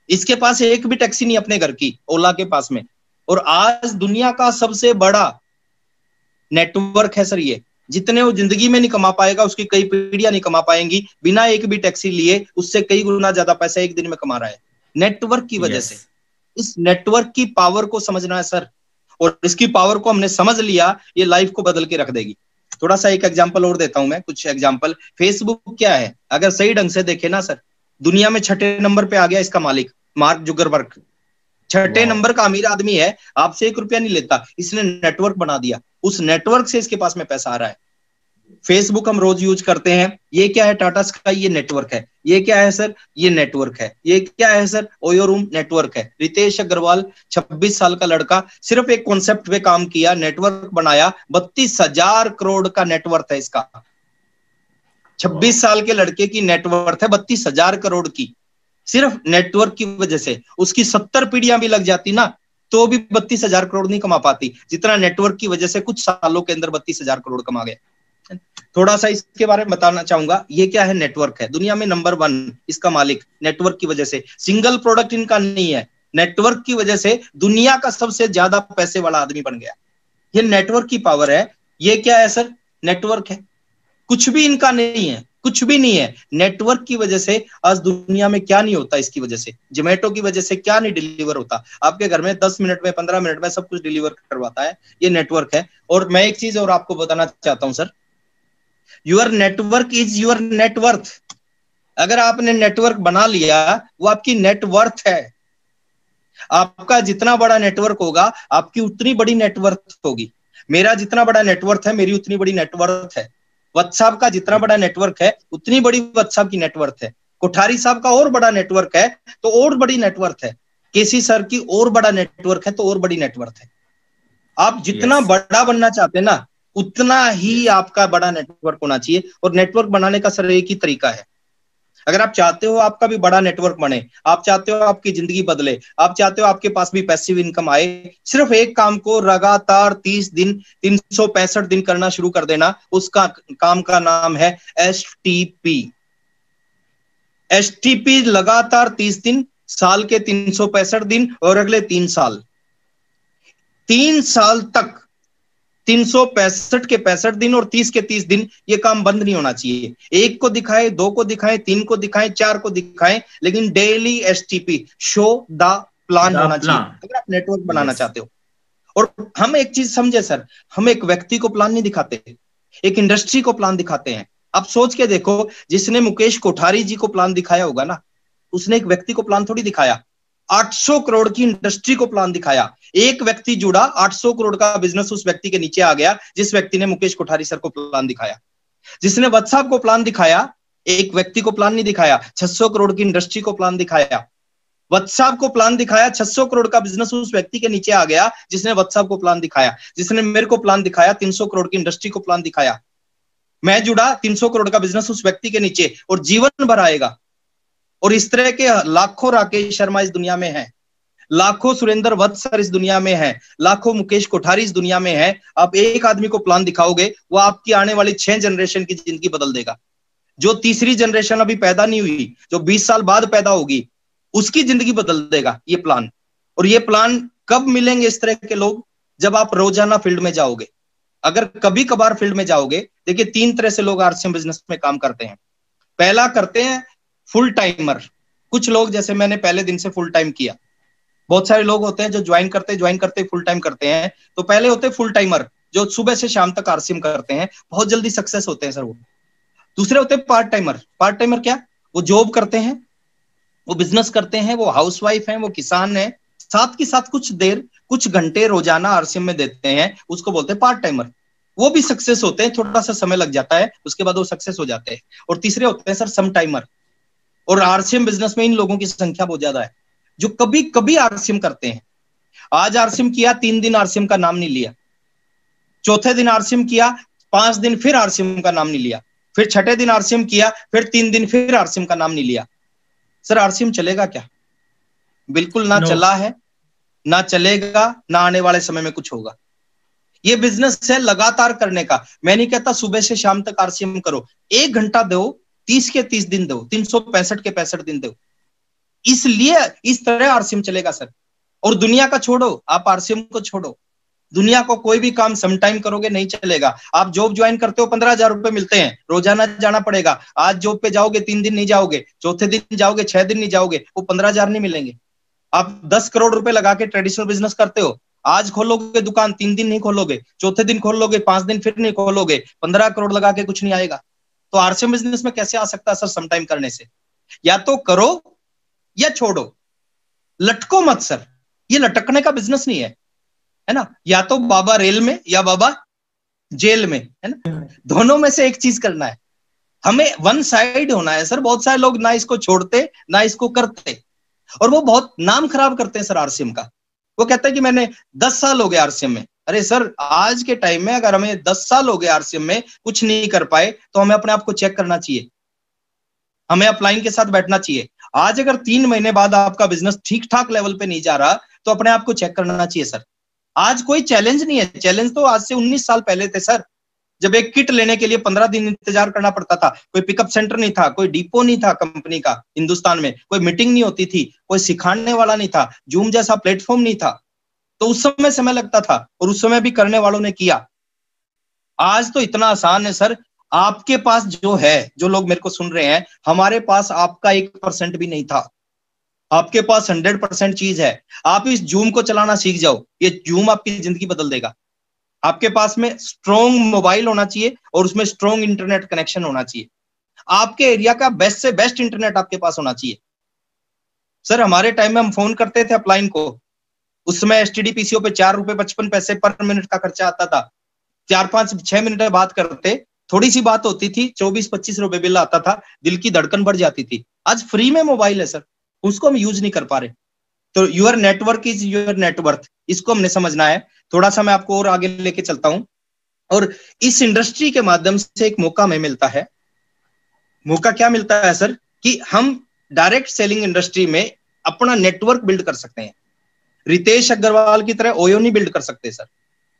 Speaker 1: इसके पास एक भी टैक्सी नहीं अपने घर की, ओला के पास में। और आज दुनिया का सबसे बड़ा नेटवर्क है सर ये। जितने वो जिंदगी में नहीं कमा पाएगा, उसकी कई पीढ़ियां नहीं कमा पाएंगी बिना एक भी टैक्सी लिए, उससे कई गुना ज्यादा पैसा एक दिन में कमा रहा है, नेटवर्क की वजह से। इस नेटवर्क की पावर को समझना है सर, और इसकी पावर को हमने समझ लिया, ये लाइफ को बदल के रख देगी। थोड़ा सा एक एग्जांपल और देता हूं मैं, कुछ एग्जांपल। फेसबुक क्या है? अगर सही ढंग से देखे ना सर, दुनिया में 6ठे नंबर पे आ गया इसका मालिक, मार्क जुकरबर्ग। 6ठे नंबर का अमीर आदमी है, आपसे 1 रुपया नहीं लेता। इसने नेटवर्क बना दिया, उस नेटवर्क से इसके पास में पैसा आ रहा है। फेसबुक हम रोज यूज करते हैं, ये क्या है? टाटा स्काई, ये नेटवर्क है। ये क्या है सर? ये नेटवर्क है। ये क्या है सर? ओयो रूम, नेटवर्क है। रितेश अग्रवाल 26 साल का लड़का, सिर्फ एक कॉन्सेप्ट पे काम किया, नेटवर्क बनाया, 32,000 करोड़ का नेटवर्क है इसका। 26 साल के लड़के की नेटवर्थ है 32,000 करोड़ की, सिर्फ नेटवर्क की वजह से। उसकी 70 पीढ़ियां भी लग जाती ना, तो भी 32,000 करोड़ नहीं कमा पाती, जितना नेटवर्क की वजह से कुछ सालों के अंदर 32,000 करोड़ कमा गए। थोड़ा सा इसके बारे में बताना चाहूंगा। ये क्या है? नेटवर्क है। दुनिया में नंबर 1 इसका मालिक, नेटवर्क की वजह से। सिंगल प्रोडक्ट इनका नहीं है, नेटवर्क की वजह से दुनिया का सबसे ज्यादा पैसे वाला आदमी बन गया। ये नेटवर्क की पावर है। ये क्या है सर? नेटवर्क है। कुछ भी इनका नहीं है, कुछ भी नहीं है। नेटवर्क की वजह से आज दुनिया में क्या नहीं होता, इसकी वजह से। जोमेटो की वजह से क्या नहीं डिलीवर होता, आपके घर में 10 मिनट में, 15 मिनट में सब कुछ डिलीवर करवाता है, ये नेटवर्क है। और मैं एक चीज और आपको बताना चाहता हूं sir, your network is your net worth. अगर आपने नेटवर्क बना लिया, वो आपकी नेटवर्थ है। आपका जितना बड़ा नेटवर्क होगा, आपकी उतनी बड़ी नेटवर्थ होगी। मेरा जितना बड़ा नेटवर्थ है, मेरी उतनी बड़ी नेटवर्थ है। व्हाट्सएप का जितना बड़ा नेटवर्क है उतनी बड़ी व्हाट्सएप की नेटवर्क है। कोठारी साहब का और बड़ा नेटवर्क है तो और बड़ी नेटवर्क है। केसी सर की और बड़ा नेटवर्क है तो और बड़ी नेटवर्क है। आप जितना बड़ा बनना चाहते हैं ना उतना ही आपका बड़ा नेटवर्क होना चाहिए। और नेटवर्क बनाने का सर एक ही तरीका है। अगर आप चाहते हो आपका भी बड़ा नेटवर्क बने, आप चाहते हो आपकी जिंदगी बदले, आप चाहते हो आपके पास भी पैसिव इनकम आए, सिर्फ एक काम को लगातार 30 दिन 365 दिन करना शुरू कर देना। उसका काम का नाम है STP। STP लगातार 30 दिन, साल के 365 दिन और अगले 3 साल, 3 साल तक 365 के 65 दिन और 30 के 30 दिन ये काम बंद नहीं होना चाहिए। 1 को दिखाए, 2 को दिखाए, 3 को दिखाए, 4 को दिखाए, लेकिन daily STP, show the plan होना चाहिए अगर आप नेटवर्क बनाना चाहते हो। और हम एक चीज समझे सर, हम एक व्यक्ति को प्लान नहीं दिखाते, एक इंडस्ट्री को प्लान दिखाते हैं। आप सोच के देखो, जिसने मुकेश कोठारी जी को प्लान दिखाया होगा ना, उसने एक व्यक्ति को प्लान थोड़ी दिखाया, 800 करोड़ की इंडस्ट्री को प्लान दिखाया। एक व्यक्ति जुड़ा, 800 करोड़ का बिजनेस उस व्यक्ति के नीचे आ गया जिस व्यक्ति ने मुकेश कोठारी सर को प्लान दिखाया। जिसने व्हाट्सएप को प्लान दिखाया, एक व्यक्ति को प्लान नहीं दिखाया, 600 करोड़ की इंडस्ट्री को प्लान दिखाया। व्हाट्सएप को प्लान दिखाया, 600 करोड़ का बिजनेस उस व्यक्ति के नीचे आ गया जिसने व्हाट्सएप को प्लान दिखाया। जिसने मेरे को प्लान दिखाया, 300 करोड़ की इंडस्ट्री को प्लान दिखाया। मैं जुड़ा, 300 करोड़ का बिजनेस उस व्यक्ति के नीचे, और जीवन भर आएगा। और इस तरह के लाखों राकेश शर्मा इस दुनिया में हैं, लाखों सुरेंद्र वत्स सर इस दुनिया में हैं, लाखों मुकेश कोठारी इस दुनिया में हैं। आप एक आदमी को प्लान दिखाओगे, वो आपकी आने वाली 6 जनरेशन की जिंदगी बदल देगा। जो तीसरी जनरेशन अभी पैदा नहीं हुई, जो 20 साल बाद पैदा होगी, उसकी जिंदगी बदल देगा ये प्लान। और ये प्लान कब मिलेंगे इस तरह के लोग? जब आप रोजाना फील्ड में जाओगे। अगर कभी कभार फील्ड में जाओगे, देखिए 3 तरह से लोग RCM बिजनेस में काम करते हैं। पहला करते हैं फुल टाइमर। कुछ लोग, जैसे मैंने पहले दिन से फुल टाइम किया, बहुत सारे लोग होते हैं जो ज्वाइन करते फुल टाइम करते हैं। तो पहले होते हैं फुल टाइमर, जो सुबह से शाम तक RCM करते हैं, बहुत जल्दी सक्सेस होते हैं सर वो। दूसरे होते हैं पार्ट टाइमर। पार्ट टाइमर क्या? वो जॉब करते हैं, वो बिजनेस करते हैं, वो हाउसवाइफ हैं, वो किसान हैं, साथ के साथ कुछ देर, कुछ घंटे रोजाना RCM में देते हैं, उसको बोलते हैं पार्ट टाइमर। वो भी सक्सेस होते हैं, थोड़ा सा समय लग जाता है, उसके बाद वो सक्सेस हो जाते हैं। और तीसरे होते हैं सर सम टाइमर। और RCM बिजनेस में इन लोगों की संख्या बहुत ज्यादा है, जो कभी कभी RCM करते हैं। आज RCM किया, 3 दिन RCM का नाम नहीं लिया, चौथे दिन RCM किया, 5 दिन फिर RCM का नाम नहीं लिया, फिर छठे दिन RCM किया, फिर 3 दिन फिर RCM का नाम नहीं लिया। सर RCM चलेगा क्या? बिल्कुल ना चला है, ना चलेगा, ना आने वाले समय में कुछ होगा। ये बिजनेस है लगातार करने का। मैं नहीं कहता सुबह से शाम तक RCM करो, 1 घंटा दो, 30 के 30 दिन दो, 365 के 65 दिन दो। इसलिए इस तरह RCM चलेगा सर। और दुनिया का छोड़ो, आप RCM को छोड़ो, दुनिया को कोई भी काम सम टाइम करोगे नहीं चलेगा। आप जॉब ज्वाइन करते हो, 15,000 रुपए मिलते हैं, रोजाना जाना पड़ेगा। आज जॉब पे जाओगे, 3 दिन नहीं जाओगे, चौथे दिन जाओगे, 6 दिन नहीं जाओगे, वो 15,000 नहीं मिलेंगे। आप 10 करोड़ रुपए लगा के ट्रेडिशनल बिजनेस करते हो, आज खोलोगे दुकान, 3 दिन नहीं खोलोगे, चौथे दिन खोल लोगे, 5 दिन फिर नहीं खोलोगे, 15 करोड़ लगा के कुछ नहीं आएगा। तो RCM बिजनेस में कैसे आ सकता है सर सम टाइम करने से? या तो करो या छोड़ो, लटको मत सर। ये लटकने का बिजनेस नहीं है ना? या तो बाबा रेल में या बाबा जेल में, है ना? दोनों में से एक चीज करना है। हमें वन साइड होना है सर। बहुत सारे लोग ना इसको छोड़ते ना इसको करते, और वो बहुत नाम खराब करते हैं सर RCM का। वो कहते हैं कि मैंने 10 साल हो गए RCM में। अरे सर, आज के टाइम में अगर हमें 10 साल हो गए RCM में कुछ नहीं कर पाए, तो हमें अपने आप को चेक करना चाहिए, हमें अपलाइन के साथ बैठना चाहिए। आज अगर 3 महीने बाद आपका बिजनेस ठीक ठाक लेवल पे नहीं जा रहा, तो अपने आप को चेक करना चाहिए सर। आज कोई चैलेंज नहीं है। चैलेंज तो आज से 19 साल पहले थे सर, जब एक किट लेने के लिए 15 दिन इंतजार करना पड़ता था। कोई पिकअप सेंटर नहीं था, कोई डिपो नहीं था कंपनी का हिंदुस्तान में, कोई मीटिंग नहीं होती थी, कोई सिखाने वाला नहीं था, जूम जैसा प्लेटफॉर्म नहीं था। तो उस समय लगता था, और उस समय भी करने वालों ने किया। आज तो इतना आसान है सर। आपके पास जो है, जो लोग मेरे को सुन रहे हैं, हमारे पास आपका 1% भी नहीं था। आपके पास 100% चीज है। आप इस जूम को चलाना सीख जाओ, ये जूम आपकी जिंदगी बदल देगा। आपके पास में स्ट्रॉन्ग मोबाइल होना चाहिए और उसमें स्ट्रॉन्ग इंटरनेट कनेक्शन होना चाहिए। आपके एरिया का बेस्ट से बेस्ट इंटरनेट आपके पास होना चाहिए। सर हमारे टाइम में हम फोन करते थे अपलाइन को, उस समय STD PCO पे 4 रुपए 55 पैसे पर मिनट का खर्चा आता था। 4-5-6 मिनट में बात करते, थोड़ी सी बात होती थी, 24-25 रुपए बिल आता था, दिल की धड़कन बढ़ जाती थी। आज फ्री में मोबाइल है सर, उसको हम यूज नहीं कर पा रहे। तो your network is your net worth, इसको हमने समझना है। थोड़ा सा मैं आपको और आगे लेके चलता हूं। और इस इंडस्ट्री के माध्यम से एक मौका हमें मिलता है। मौका क्या मिलता है सर, कि हम डायरेक्ट सेलिंग इंडस्ट्री में अपना नेटवर्क बिल्ड कर सकते हैं। रितेश अग्रवाल की तरह ओयो नहीं बिल्ड कर सकते सर,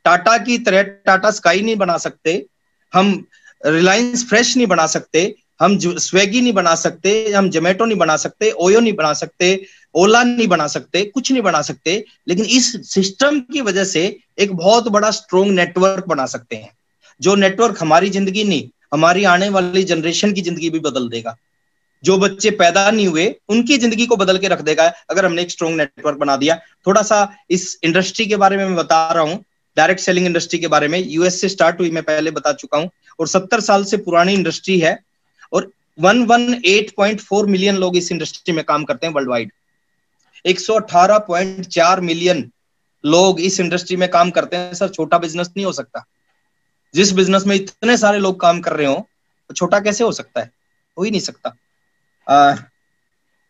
Speaker 1: टाटा की तरह टाटा स्काई नहीं बना सकते, हम रिलायंस फ्रेश नहीं बना सकते, हम स्विगी नहीं बना सकते, हम जोमेटो नहीं बना सकते, ओयो नहीं बना सकते, ओला नहीं बना सकते, कुछ नहीं बना सकते। लेकिन इस सिस्टम की वजह से एक बहुत बड़ा स्ट्रॉन्ग नेटवर्क बना सकते हैं, जो नेटवर्क हमारी जिंदगी नहीं, हमारी आने वाली जनरेशन की जिंदगी भी बदल देगा। जो बच्चे पैदा नहीं हुए उनकी जिंदगी को बदल के रख देगा अगर हमने एक स्ट्रॉन्ग नेटवर्क बना दिया। थोड़ा सा इस इंडस्ट्री के बारे में मैं बता रहा हूँ, डायरेक्ट सेलिंग इंडस्ट्री के बारे में। यूएस से स्टार्ट हुई, मैं पहले बता चुका हूं, और 70 साल से पुरानी इंडस्ट्री है, और 118.4 मिलियन लोग इस इंडस्ट्री में काम करते हैं वर्ल्ड वाइड। 118.4 मिलियन लोग इस इंडस्ट्री में काम करते हैं सर। छोटा बिजनेस नहीं हो सकता। जिस बिजनेस में इतने सारे लोग काम कर रहे हो, तो छोटा कैसे हो सकता है? हो ही नहीं सकता।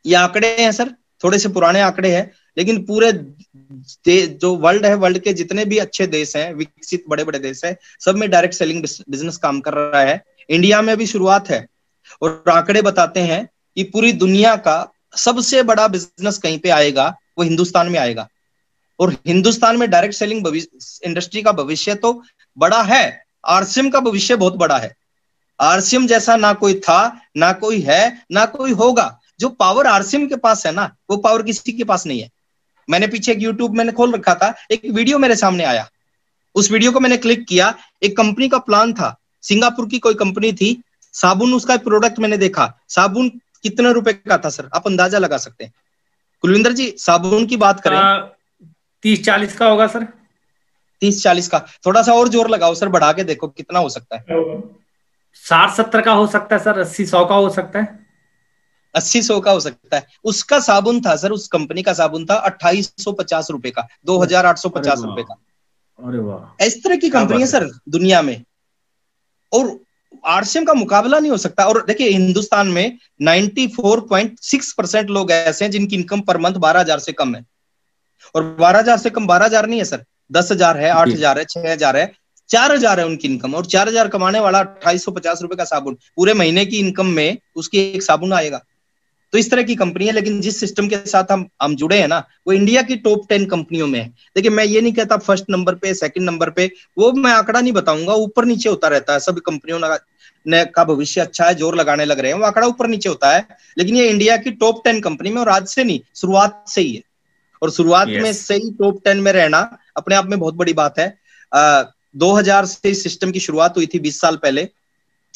Speaker 1: ये आंकड़े हैं सर, थोड़े से पुराने आंकड़े हैं, लेकिन पूरे जो वर्ल्ड है, वर्ल्ड के जितने भी अच्छे देश हैं, विकसित बड़े बड़े देश हैं, सब में डायरेक्ट सेलिंग बिजनेस काम कर रहा है। इंडिया में भी शुरुआत है, और आंकड़े बताते हैं कि पूरी दुनिया का सबसे बड़ा बिजनेस कहीं पे आएगा, वो हिंदुस्तान में आएगा। और हिंदुस्तान में डायरेक्ट सेलिंग इंडस्ट्री का भविष्य तो बड़ा है, आरसीएम का भविष्य बहुत बड़ा है। आरसीएम जैसा ना कोई था, ना कोई है, ना कोई होगा। जो पावर आरसीएम के पास है ना, वो पावर किसी के पास नहीं है। मैंने पीछे एक यूट्यूब मैंने खोल रखा था, एक वीडियो मेरे सामने आया, उस वीडियो को मैंने क्लिक किया, एक कंपनी का प्लान था, सिंगापुर की कोई कंपनी थी, साबुन, उसका प्रोडक्ट मैंने देखा, साबुन कितने रुपए का था सर, आप अंदाजा लगा सकते हैं? कुलविंदर जी, साबुन की बात करें,
Speaker 2: 30-40 का होगा सर।
Speaker 1: 30-40 का? थोड़ा सा और जोर लगाओ सर, बढ़ा के देखो कितना हो सकता है।
Speaker 2: 60-70 का हो सकता है सर, 80-100 का हो सकता है,
Speaker 1: 80-100 का हो सकता है। उसका साबुन था सर, उस कंपनी का साबुन था 2850 रुपए का, 2850 रुपए का।
Speaker 2: अरे वाह,
Speaker 1: इस तरह की कंपनी है सर दुनिया में, और आरसीएम का मुकाबला नहीं हो सकता। और देखिए, हिंदुस्तान में 94.6% लोग ऐसे हैं जिनकी इनकम पर मंथ 12,000 से कम है। और 12,000 से कम 12,000 नहीं है सर, 10,000 है, 8,000 है, 6,000 है, 4,000 है उनकी इनकम। और 4,000 कमाने वाला 2850 रुपए का साबुन, पूरे महीने की इनकम में उसकी एक साबुन आएगा। तो इस तरह की कंपनी है। लेकिन जिस सिस्टम के साथ हम जुड़े हैं ना, वो इंडिया की टॉप 10 कंपनियों में है। देखिए, मैं ये नहीं कहता फर्स्ट नंबर पे, सेकंड नंबर पे, वो मैं आंकड़ा नहीं बताऊंगा, ऊपर नीचे होता रहता है। सभी कंपनियों का भविष्य अच्छा है, जोर लगाने लग रहे हैं, वो आंकड़ा ऊपर नीचे होता है। लेकिन ये इंडिया की टॉप 10 कंपनी में, और आज से नहीं, शुरुआत से ही है। और शुरुआत में से ही टॉप 10 में रहना अपने आप में बहुत बड़ी बात है। 2000 से इस सिस्टम की शुरुआत हुई थी, 20 साल पहले,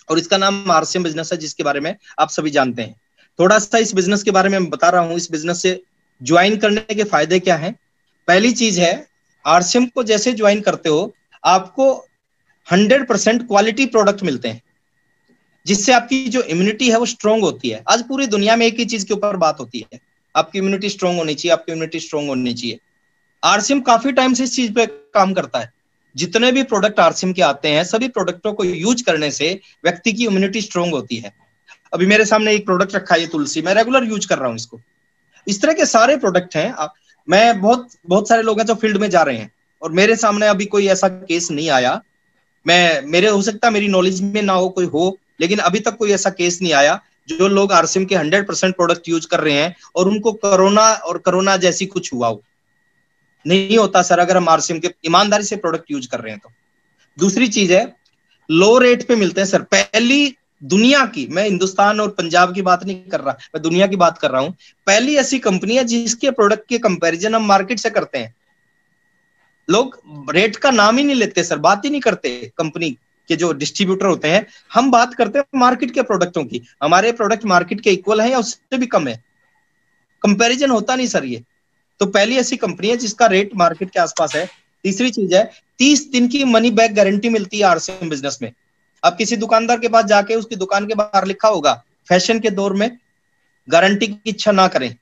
Speaker 1: और इसका नाम आरसीएम बिजनेस है, जिसके बारे में आप सभी जानते हैं। थोड़ा सा इस बिजनेस के बारे में मैं बता रहा हूं। इस बिजनेस से ज्वाइन करने के फायदे क्या हैं? पहली चीज है, आरसीएम को जैसे ज्वाइन करते हो, आपको 100% क्वालिटी प्रोडक्ट मिलते हैं, जिससे आपकी जो इम्यूनिटी है वो स्ट्रांग होती है। आज पूरी दुनिया में एक ही चीज के ऊपर बात होती है, आपकी इम्यूनिटी स्ट्रांग होनी चाहिए, आपकी इम्यूनिटी स्ट्रांग होनी चाहिए। आरसीएम काफी टाइम से इस चीज पे काम करता है। जितने भी प्रोडक्ट आरसीएम के आते हैं, सभी प्रोडक्टों को यूज करने से व्यक्ति की इम्यूनिटी स्ट्रांग होती है। अभी मेरे सामने एक प्रोडक्ट रखा है, तुलसी, मैं रेगुलर यूज कर रहा हूं इसको। इस तरह के सारे प्रोडक्ट हैं। मैं बहुत सारे लोग हैं जो फील्ड में जा रहे हैं, और मेरे सामने अभी कोई ऐसा केस नहीं आया। मेरे हो सकता है मेरी नॉलेज में ना हो, कोई हो, लेकिन अभी तक कोई ऐसा केस नहीं आया जो लोग आरसीएम के 100% प्रोडक्ट यूज कर रहे हैं और उनको कोरोना जैसी कुछ हुआ हो। नहीं होता सर, अगर हम आरसीएम के ईमानदारी से प्रोडक्ट यूज कर रहे हैं तो। दूसरी चीज है, लो रेट पे मिलते हैं सर। पहली दुनिया की, मैं हिंदुस्तान और पंजाब की बात नहीं कर रहा, मैं दुनिया की बात कर रहा हूं, पहली ऐसी कंपनी है जिसके प्रोडक्ट के कंपैरिजन हम मार्केट से करते हैं। लोग रेट का नाम ही नहीं लेते सर, बात ही नहीं करते कंपनी के जो डिस्ट्रीब्यूटर होते हैं। हम बात करते हैं मार्केट के प्रोडक्टों की। हमारे प्रोडक्ट मार्केट के इक्वल है या उससे भी कम है, कंपैरिजन होता नहीं सर ये। तो पहली ऐसी कंपनी है जिसका रेट मार्केट के आसपास है। तीसरी चीज है, 30 दिन की मनी बैक गारंटी मिलती है आरसीएम बिजनेस में। आप किसी दुकानदार के पास जाके, उसकी दुकान के बाहर लिखा होगा, फैशन के दौर में गारंटी की इच्छा ना करें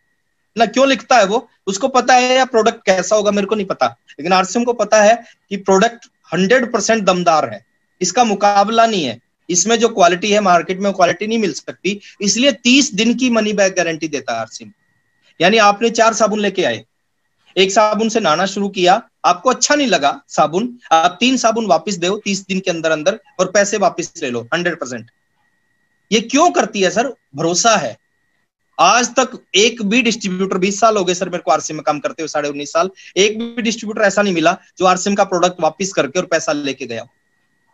Speaker 1: ना। क्यों लिखता है वो? उसको पता है या प्रोडक्ट कैसा होगा मेरे को नहीं पता, लेकिन आरसीएम को पता है कि प्रोडक्ट 100% दमदार है, इसका मुकाबला नहीं है। इसमें जो क्वालिटी है मार्केट में वो क्वालिटी नहीं मिल सकती, इसलिए 30 दिन की मनी बैक गारंटी देता है आरसीएम। यानी आपने 4 साबुन लेके आए, एक साबुन से नहाना शुरू किया, आपको अच्छा नहीं लगा साबुन, आप 3 साबुन वापस दो 30 दिन के अंदर अंदर और पैसे वापस ले लो 100%। ये क्यों करती है सर? भरोसा है। आज तक एक भी डिस्ट्रीब्यूटर, 20 साल हो गए सर मेरे को आरसीएम में काम करते हुए, 19.5 साल, एक भी डिस्ट्रीब्यूटर ऐसा नहीं मिला जो आरसीएम का प्रोडक्ट वापस करके और पैसा लेके गया।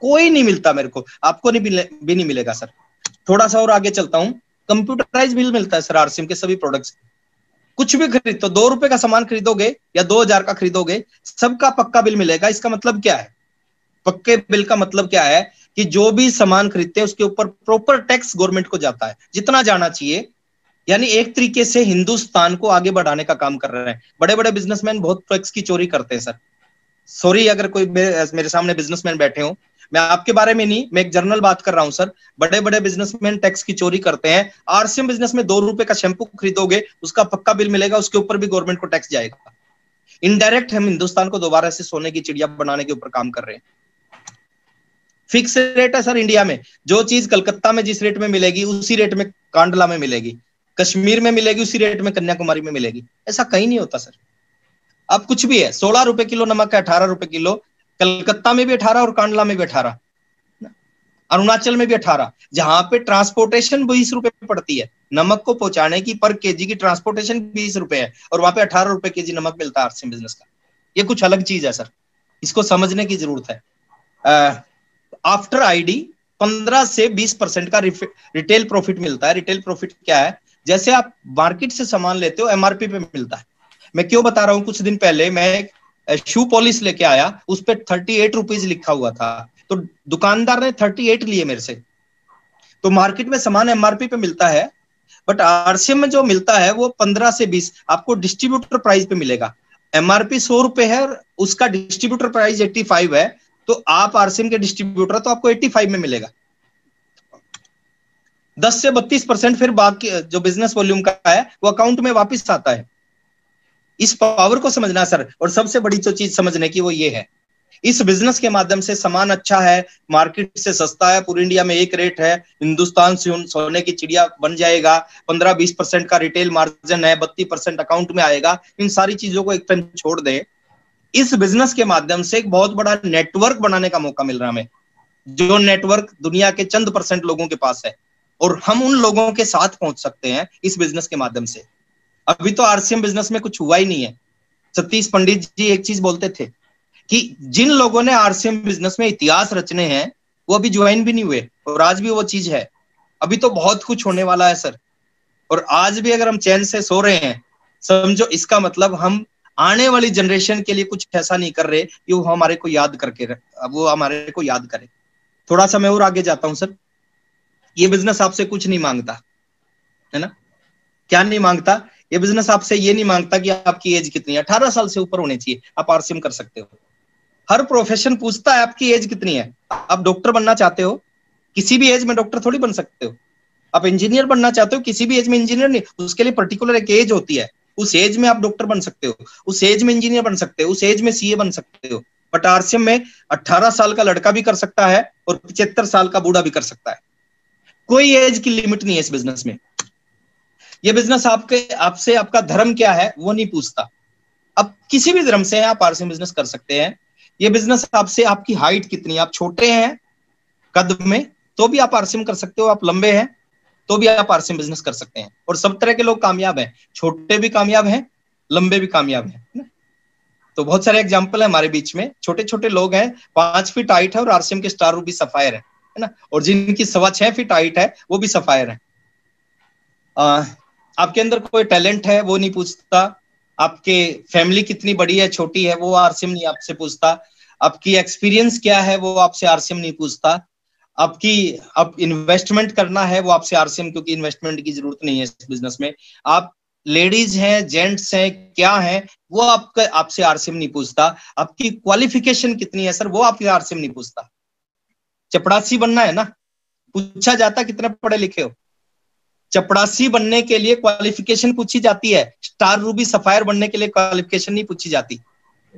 Speaker 1: कोई नहीं मिलता मेरे को, आपको भी नहीं मिलेगा सर। थोड़ा सा और आगे चलता हूं, कंप्यूटराइज बिल मिलता है सर आरसीएम के सभी प्रोडक्ट्स। कुछ भी खरीद तो 2 रुपए का सामान खरीदोगे या 2000 का खरीदोगे, सबका पक्का बिल मिलेगा। इसका मतलब क्या है? पक्के बिल का मतलब क्या है कि जो भी सामान खरीदते हैं उसके ऊपर प्रॉपर टैक्स गवर्नमेंट को जाता है, जितना जाना चाहिए। यानी एक तरीके से हिंदुस्तान को आगे बढ़ाने का काम कर रहे हैं। बड़े बड़े बिजनेसमैन बहुत टैक्स की चोरी करते हैं सर। सॉरी अगर कोई मेरे सामने बिजनेसमैन बैठे हो, मैं आपके बारे में नहीं, मैं एक जनरल बात कर रहा हूं सर। बड़े बड़े बिजनेसमैन टैक्स की चोरी करते हैं। आरसीएम बिजनेस में 2 रुपए का शैम्पू खरीदोगे, उसका पक्का बिल मिलेगा, उसके ऊपर भी गवर्नमेंट को टैक्स जाएगा। इनडायरेक्ट हम हिंदुस्तान को दोबारा से सोने की चिड़िया बनाने के ऊपर काम कर रहे हैं। फिक्स रेट है सर इंडिया में, जो चीज कलकत्ता में जिस रेट में मिलेगी उसी रेट में कांडला में मिलेगी, कश्मीर में मिलेगी उसी रेट में कन्याकुमारी में मिलेगी। ऐसा कहीं नहीं होता सर। अब कुछ भी है, 16 रुपए किलो नमक है, 18 रुपए किलो, कलकत्ता में भी 18 और कांडला में भी 18, अरुणाचल में भी 18। जहां पे ट्रांसपोर्टेशन 20 रुपए पड़ती है, नमक को पहुंचाने की पर केजी की ट्रांसपोर्टेशन 20 रुपए है, और वहां पे 18 रुपए केजी नमक मिलता है आरसीएम बिजनेस का। ये कुछ अलग चीज है सर, इसको समझने की जरूरत है। आफ्टर आईडी 15 से 20% का रिटेल प्रॉफिट मिलता है। रिटेल प्रॉफिट क्या है? जैसे आप मार्केट से सामान लेते हो एमआरपी पे मिलता है। मैं क्यों बता रहा हूं, कुछ दिन पहले मैं शू पॉलिश लेके आया, उस पर 38 रुपीज लिखा हुआ था, तो दुकानदार ने 38 लिए मेरे से। तो मार्केट में सामान एमआरपी पे मिलता है, बट आरसीएम में जो मिलता है वो 15 से 20 आपको डिस्ट्रीब्यूटर प्राइस पे मिलेगा। एमआरपी 100 रुपए है, उसका डिस्ट्रीब्यूटर प्राइस 85 है, तो आप आरसीएम के डिस्ट्रीब्यूटर तो आपको 85 में मिलेगा। 10 से 32% फिर बाकी जो बिजनेस वॉल्यूम का है वो अकाउंट में वापस आता है। इस पावर को समझना सर, और सबसे बड़ी जो चीज समझने की वो ये है, इस बिजनेस के माध्यम से सामान अच्छा है, मार्केट से सस्ता है, पूरी इंडिया में एक रेट है, हिंदुस्तान से सोने की चिड़िया बन जाएगा, 15-20% का रिटेल मार्जिन है, 32% अकाउंट में आएगा। इन सारी चीजों को एक टाइम छोड़ दे, इस बिजनेस के माध्यम से एक बहुत बड़ा नेटवर्क बनाने का मौका मिल रहा है हमें, जो नेटवर्क दुनिया के चंद % लोगों के पास है, और हम उन लोगों के साथ पहुंच सकते हैं इस बिजनेस के माध्यम से। अभी तो आरसीएम बिजनेस में कुछ हुआ ही नहीं है। सतीश पंडित जी एक चीज बोलते थे कि जिन लोगों ने आरसीएम बिजनेस में इतिहास रचने हैं वो अभी ज्वाइन भी नहीं हुए, और आज भी वो चीज है। अभी तो बहुत कुछ होने वाला है सर, और आज भी अगर हम चैन से सो रहे हैं, समझो इसका मतलब हम आने वाली जनरेशन के लिए कुछ ऐसा नहीं कर रहे कि वो हमारे को याद करे। थोड़ा सा मैं और आगे जाता हूं सर। ये बिजनेस आपसे कुछ नहीं मांगता है ना, क्या नहीं मांगता? ये बिजनेस आपसे ये नहीं मांगता कि आपकी एज कितनी है, 18 साल से ऊपर होनी चाहिए, आप आरसीएम कर सकते हो। हर प्रोफेशन पूछता है आपकी एज कितनी है। आप डॉक्टर बनना चाहते हो, किसी भी एज में डॉक्टर थोड़ी बन सकते हो। आप इंजीनियर बनना चाहते हो, किसी भी एज में इंजीनियर नहीं, उसके लिए पर्टिकुलर एक एज होती है, उस एज में आप डॉक्टर बन सकते हो, उस एज में इंजीनियर बन सकते हो, उस एज में सीए बन सकते हो। बट आरसीएम में 18 साल का लड़का भी कर सकता है और 75 साल का बूढ़ा भी कर सकता है। कोई एज की लिमिट नहीं है इस बिजनेस में। ये बिजनेस आपसे आपका धर्म क्या है वो नहीं पूछता। अब किसी भी धर्म से आप आरसीएम बिजनेस कर सकते हैं। ये बिजनेस आपसे आपकी हाइट कितनी है, आप छोटे हैं कद में तो भी आप आरसीएम कर सकते हो, आप लंबे हैं तो भी आप आरसीएम बिजनेस कर सकते हैं। और सब तरह के लोग कामयाब हैं, छोटे भी कामयाब हैं, लंबे भी कामयाब हैं। तो बहुत सारे एग्जाम्पल है हमारे बीच में, छोटे छोटे लोग हैं, 5 फीट हाइट है और आरसीएम के स्टार रूबी सफायर है ना, और जिनकी 6.25 फीट हाइट है वो भी सफायर है। आपके अंदर कोई टैलेंट है वो नहीं पूछता, आपके फैमिली कितनी बड़ी है छोटी है वो आरसीएम नहीं आपसे पूछता, आपकी एक्सपीरियंस क्या है वो आपसे आरसीएम नहीं पूछता, आप इन्वेस्टमेंट करना है वो आपसे आरसीएम, क्योंकि इन्वेस्टमेंट की जरूरत नहीं है इस बिजनेस में। आप लेडीज हैं, जेंट्स हैं, क्या हैं वो आपसे आरसीएम नहीं पूछता। आपकी क्वालिफिकेशन कितनी है सर वो आपसे आरसीएम नहीं पूछता। चपड़ासी बनना है ना, पूछा जाता कितने पढ़े लिखे हो, चपड़ासी बनने के लिए क्वालिफिकेशन पूछी जाती है, स्टार रूबी सफायर बनने के लिए क्वालिफिकेशन नहीं पूछी जाती।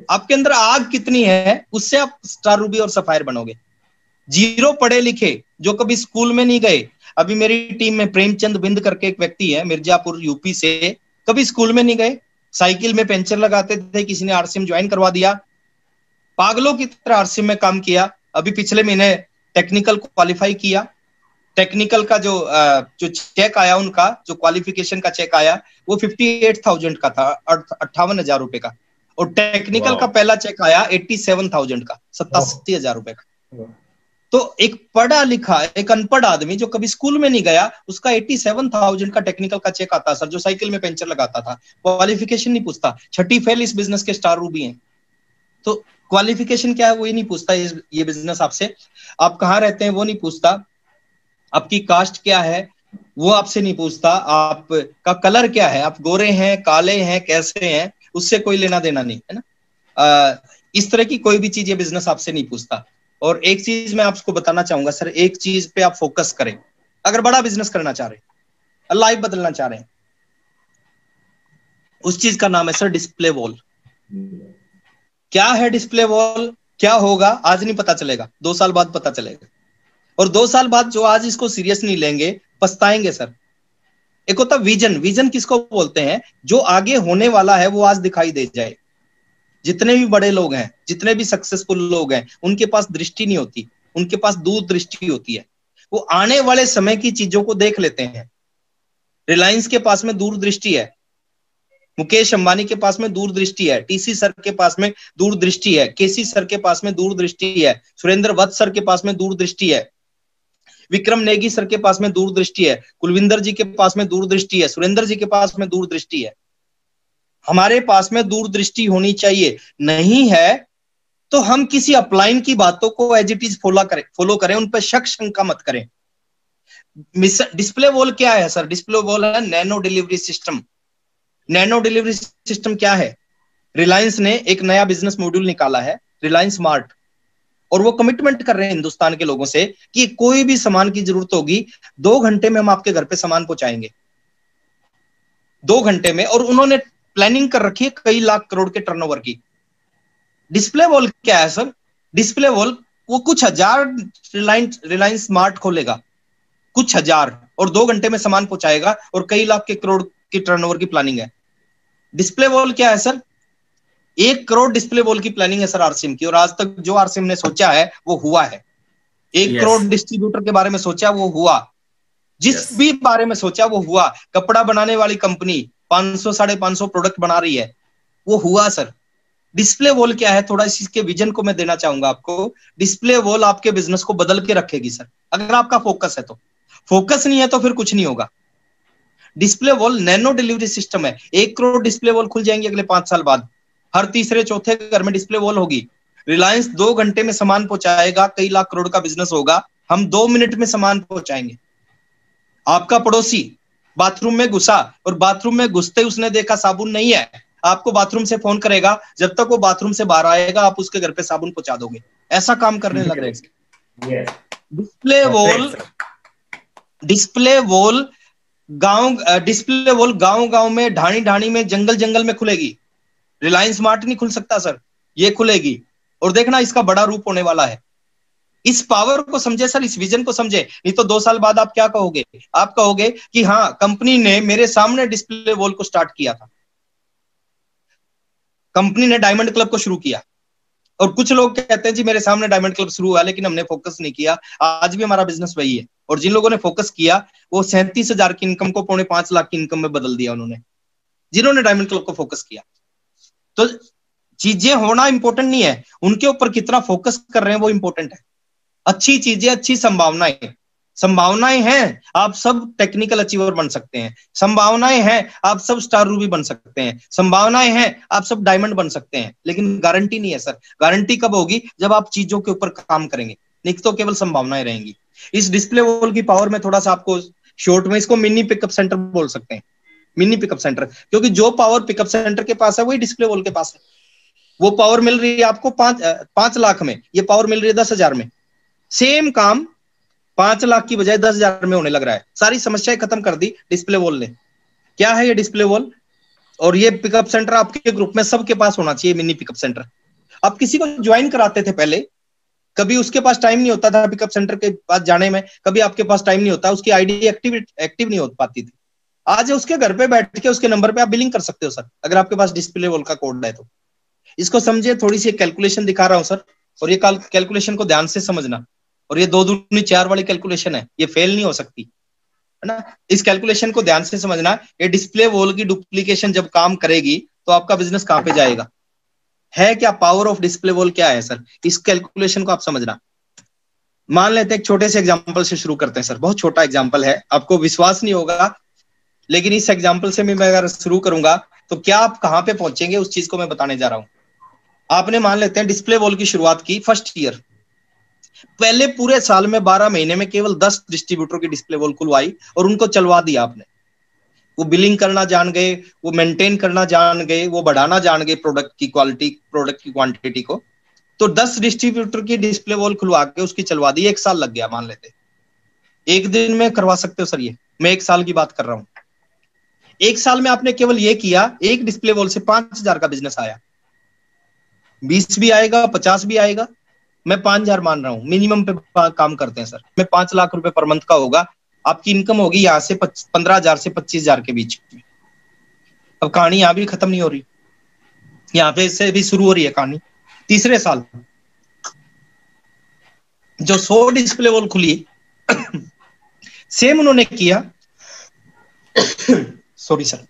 Speaker 1: आपके अंदर आग कितनी है उससे आप स्टार रूबी और सफायर बनोगे। जीरो पढ़े लिखे जो कभी स्कूल में नहीं गए। अभी मेरी टीम में प्रेमचंद बिंद करके एक व्यक्ति है, मिर्जापुर यूपी से, कभी स्कूल में नहीं गए, साइकिल में पंचर लगाते थे, किसी ने आरसीएम ज्वाइन करवा दिया, पागलों की तरह आरसीएम में काम किया। अभी पिछले महीने टेक्निकल क्वालिफाई किया, टेक्निकल का जो चेक आया, उनका जो क्वालिफिकेशन का चेक आया वो 58,000 का था, 58,000 रुपए का। और टेक्निकल का पहला चेक आया 87,000 का, 87,000 रुपए का। तो एक पढ़ा लिखा, एक अनपढ़ आदमी जो कभी स्कूल में नहीं गया, उसका 87,000 का टेक्निकल का चेक आता सर, जो साइकिल में पंचर लगाता था। क्वालिफिकेशन नहीं पूछता। छठी फेल इस बिजनेस के स्टार रूबी हैं। तो क्वालिफिकेशन क्या है वो ही नहीं पूछता ये बिजनेस आपसे। आप कहाँ रहते हैं वो नहीं पूछता, आपकी कास्ट क्या है वो आपसे नहीं पूछता, आपका कलर क्या है, आप गोरे हैं, काले हैं, कैसे हैं, उससे कोई लेना देना नहीं है ना। इस तरह की कोई भी चीज ये बिजनेस आपसे नहीं पूछता। और एक चीज मैं आपको बताना चाहूंगा सर, एक चीज पे आप फोकस करें। अगर बड़ा बिजनेस करना चाह रहे हैं, लाइफ बदलना चाह रहे हैं, उस चीज का नाम है सर डिस्प्ले वॉल। क्या है डिस्प्ले वॉल, क्या होगा आज नहीं पता चलेगा, 2 साल बाद पता चलेगा। और 2 साल बाद जो आज इसको सीरियस नहीं लेंगे पछताएंगे सर। एक होता विजन, विजन किसको बोलते हैं, जो आगे होने वाला है वो आज दिखाई दे जाए। जितने भी बड़े लोग हैं, जितने भी सक्सेसफुल लोग हैं, उनके पास दृष्टि नहीं होती, उनके पास दूरदृष्टि होती है। वो आने वाले समय की चीजों को देख लेते हैं। रिलायंस के पास में दूरदृष्टि है, मुकेश अंबानी के पास में दूरदृष्टि है, टीसी सर के पास में दूरदृष्टि है, केसी सर के पास में दूरदृष्टि है, सुरेंद्र वत्स सर के पास में दूरदृष्टि है, विक्रम नेगी सर के पास में दूरदृष्टि है, कुलविंदर जी के पास में दूरदृष्टि है, सुरेंद्र जी के पास में दूरदृष्टि है। हमारे पास में दूरदृष्टि होनी चाहिए। नहीं है तो हम किसी अपलाइन की बातों को एज इट इज फॉलो करें, उन पर शक शंका मत करें। डिस्प्ले वॉल क्या है सर, डिस्प्ले वॉल है nano delivery system. Nano delivery system क्या है, रिलायंस ने एक नया बिजनेस मॉड्यूल निकाला है, रिलायंस स्मार्ट, और वो कमिटमेंट कर रहे हैं हिंदुस्तान के लोगों से कि कोई भी सामान की जरूरत होगी 2 घंटे में हम आपके घर पे सामान पहुंचाएंगे, 2 घंटे में। और उन्होंने प्लानिंग कर रखी है कई लाख करोड़ के टर्नओवर की। डिस्प्ले वॉल क्या है सर, डिस्प्ले वॉल वो कुछ हजार रिलायंस स्मार्ट खोलेगा, कुछ हजार, और 2 घंटे में सामान पहुंचाएगा, और कई लाख के करोड़ की टर्नओवर की प्लानिंग है। डिस्प्ले वॉल क्या है सर, 1 करोड़ डिस्प्ले वॉल की प्लानिंग है सर आरसीएम की, और आज तक जो आरसीएम ने सोचा है वो हुआ है। 1 करोड़ डिस्ट्रीब्यूटर के बारे में सोचा वो हुआ, जिस भी बारे में सोचा वो हुआ। कपड़ा बनाने वाली कंपनी 500-550 प्रोडक्ट बना रही है, वो हुआ सर। डिस्प्ले वॉल क्या है, थोड़ा इसके विजन को मैं देना चाहूंगा आपको। डिस्प्ले वॉल आपके बिजनेस को बदल के रखेगी सर, अगर आपका फोकस है तो। फोकस नहीं है तो फिर कुछ नहीं होगा। Display wall nano delivery system है। 1 करोड़ डिस्प्ले वॉल खुल जाएंगे अगले 5 साल बाद, हर तीसरे चौथे घर में डिस्प्ले वॉल होगी। रिलायंस 2 घंटे में सामान पहुंचाएगा, कई लाख करोड़ का बिजनेस होगा, हम 2 मिनट में सामान पहुंचाएंगे। आपका पड़ोसी बाथरूम में घुसा, और बाथरूम में घुसते उसने देखा साबुन नहीं है, आपको बाथरूम से फोन करेगा, जब तक वो बाथरूम से बाहर आएगा आप उसके घर पे साबुन पहुंचा दोगे। ऐसा काम करने लग रहे हैं। डिस्प्ले वॉल गांव में, ढाणी में, जंगल में खुलेगी। रिलायंस स्मार्ट नहीं खुल सकता सर, ये खुलेगी। और देखना इसका बड़ा रूप होने वाला है। इस पावर को समझे सर, इस विजन को समझे, नहीं तो 2 साल बाद आप क्या कहोगे, आप कहोगे कि हाँ कंपनी ने मेरे सामने डिस्प्ले वॉल को स्टार्ट किया था, कंपनी ने डायमंड क्लब को शुरू किया। और कुछ लोग कहते हैं जी मेरे सामने डायमंड क्लब शुरू हुआ लेकिन हमने फोकस नहीं किया। आज भी हमारा बिजनेस वही है। और जिन लोगों ने फोकस किया वो 37,000 की इनकम को 5.5 लाख की इनकम में बदल दिया उन्होंने, जिन्होंने डायमंड क्लब को फोकस किया। तो चीजें होना इंपॉर्टेंट नहीं है, उनके ऊपर कितना फोकस कर रहे हैं वो इंपॉर्टेंट है। अच्छी चीजें, अच्छी संभावनाएं हैं, आप सब टेक्निकल अचीवर बन सकते हैं। संभावनाएं हैं आप सब स्टार रूबी बन सकते हैं। संभावनाएं हैं आप सब डायमंड बन सकते हैं, लेकिन गारंटी नहीं है सर। गारंटी कब होगी, जब आप चीजों के ऊपर काम करेंगे, नहीं तो केवल संभावनाएं रहेंगी। इस डिस्प्ले वॉल की पावर में थोड़ा सा आपको शॉर्ट में, इसको मिनी पिकअप सेंटर बोल सकते हैं, मिनी पिकअप सेंटर, क्योंकि जो पावर पिकअप सेंटर के पास है वही डिस्प्ले वॉल के पास है। वो पावर मिल रही है आपको 5 लाख में, ये पावर मिल रही है 10,000 में। सेम काम 5 लाख की बजाय 10,000 में होने लग रहा है। सारी समस्याएं खत्म कर दी डिस्प्ले वॉल ने। क्या है ये डिस्प्ले वॉल, और ये पिकअप सेंटर आपके ग्रुप में सबके पास होना चाहिए। मिनी पिकअप सेंटर आप किसी को ज्वाइन कराते थे पहले, कभी उसके पास टाइम नहीं होता था पिकअप सेंटर के पास जाने में, कभी आपके पास टाइम नहीं होता, उसकी आईडी एक्टिव नहीं हो पाती थी। आज उसके घर पे बैठ के उसके नंबर पे आप बिलिंग कर सकते हो सर, अगर आपके पास डिस्प्ले वॉल का कोड है तो। इसको समझिए, थोड़ी सी कैलकुलेशन दिखा रहा हूं सर, और ये कैलकुलेशन को ध्यान से समझना। और ये 2 दूनी 4 वाली कैलकुलेशन है, ये फेल नहीं हो सकती, है ना। इस कैलकुलेशन को ध्यान से समझना। ये डिस्प्ले वॉल की डुप्लीकेशन जब काम करेगी तो आपका बिजनेस कहां पे जाएगा, है क्या पावर ऑफ डिस्प्ले वॉल क्या है सर, इस कैलकुलेशन को आप समझना। मान लेते हैं एक छोटे से एग्जांपल से शुरू करते हैं सर, बहुत छोटा एग्जांपल है, आपको विश्वास नहीं होगा, लेकिन इस एग्जांपल से मैं अगर शुरू करूंगा तो क्या आप कहां पे पहुंचेंगे उस चीज को मैं बताने जा रहा हूं। आपने मान लेते हैं डिस्प्ले वॉल की शुरुआत की फर्स्ट ईयर, पहले पूरे साल में 12 महीने में केवल 10 डिस्ट्रीब्यूटर की डिस्प्ले वॉल खुलवाई और उनको चलवा दिया आपने। वो बिलिंग करना जान गए, वो मेंटेन करना जान गए, वो बढ़ाना जान गए प्रोडक्ट की क्वालिटी, प्रोडक्ट की क्वांटिटी को। तो 10 डिस्ट्रीब्यूटर की डिस्प्ले वॉल खुलवा के उसकी चलवा दी, 1 साल लग गया मान लेते। एक दिन में करवा सकते हो सर, ये मैं 1 साल की बात कर रहा हूं। 1 साल में आपने केवल ये किया, एक डिस्प्ले वॉल से 5,000 का बिजनेस आया, 20 भी आएगा, 50 भी आएगा, मैं 5,000 मान रहा हूं, मिनिमम पे काम करते हैं सर। मैं 5 लाख रुपए पर मंथ का होगा, आपकी इनकम होगी यहाँ से 15,000 से 25,000 के बीच में। अब कहानी यहाँ भी खत्म नहीं हो रही, यहाँ पे से भी शुरू हो रही है कहानी। तीसरे साल जो 100 डिस्प्ले वॉल खुली, सेम उन्होंने किया सॉरी सर,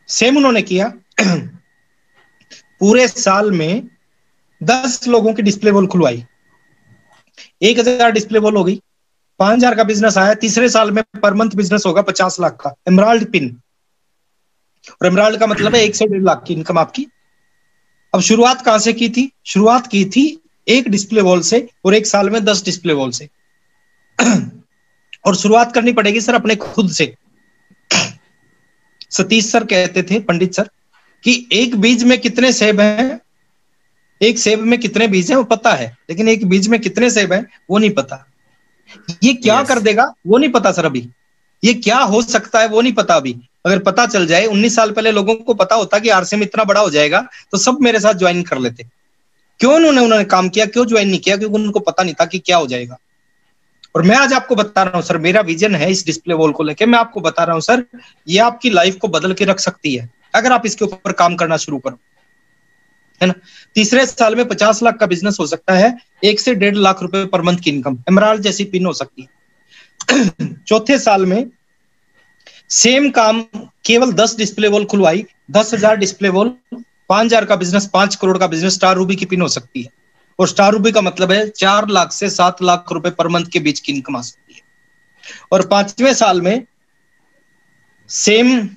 Speaker 1: सेम उन्होंने किया, पूरे साल में 10 लोगों की डिस्प्ले वॉल खुलवाई, 1,000 डिस्प्ले वॉल हो गई, 5,000 का बिजनेस आया। तीसरे साल में पर मंथ बिजनेस होगा 50 लाख का, एमराल्ड पिन, और एमराल्ड का मतलब है 1 से 1.5 लाख की इनकम आपकी। अब शुरुआत कहां से की थी, शुरुआत की थी एक डिस्प्ले वॉल से, और 1 साल में 10 डिस्प्ले वॉल से। और शुरुआत करनी पड़ेगी सर अपने खुद से। सतीश सर कहते थे, पंडित सर, कि एक बीज में कितने सेब हैं, एक सेब में कितने बीज हैं वो पता है, लेकिन एक बीज में कितने सेब हैं वो नहीं पता। ये क्या कर देगा वो नहीं पता सर, अभी ये क्या हो सकता है वो नहीं पता अभी। अगर पता चल जाए, 19 साल पहले लोगों को पता होता कि आरसीएम इतना बड़ा हो जाएगा तो सब मेरे साथ ज्वाइन कर लेते। क्यों उन्होंने काम किया, क्यों ज्वाइन नहीं किया, क्योंकि उनको पता नहीं था कि क्या हो जाएगा। और मैं आज आपको बता रहा हूं सर, मेरा विजन है इस डिस्प्ले वॉल को लेकर, मैं आपको बता रहा हूं सर, ये आपकी लाइफ को बदल के रख सकती है अगर आप इसके ऊपर काम करना शुरू करो, है ना। तीसरे साल में 50 लाख का बिजनेस हो सकता है, 1 से 1.5 लाख रुपए पर मंथ की इनकम, एमराल्ड जैसी पिन हो सकती है। चौथे साल में सेम काम, केवल 10 डिस्प्ले वॉल खुलवाई, 10,000 डिस्प्ले वॉल, 5,000 का बिजनेस, 5 करोड़ का बिजनेस, स्टार रूबी की पिन हो सकती है। और स्टार रूबी का मतलब है 4 लाख से 7 लाख रुपए पर मंथ के बीच की इनकम आ सकती है। और 5वें साल में same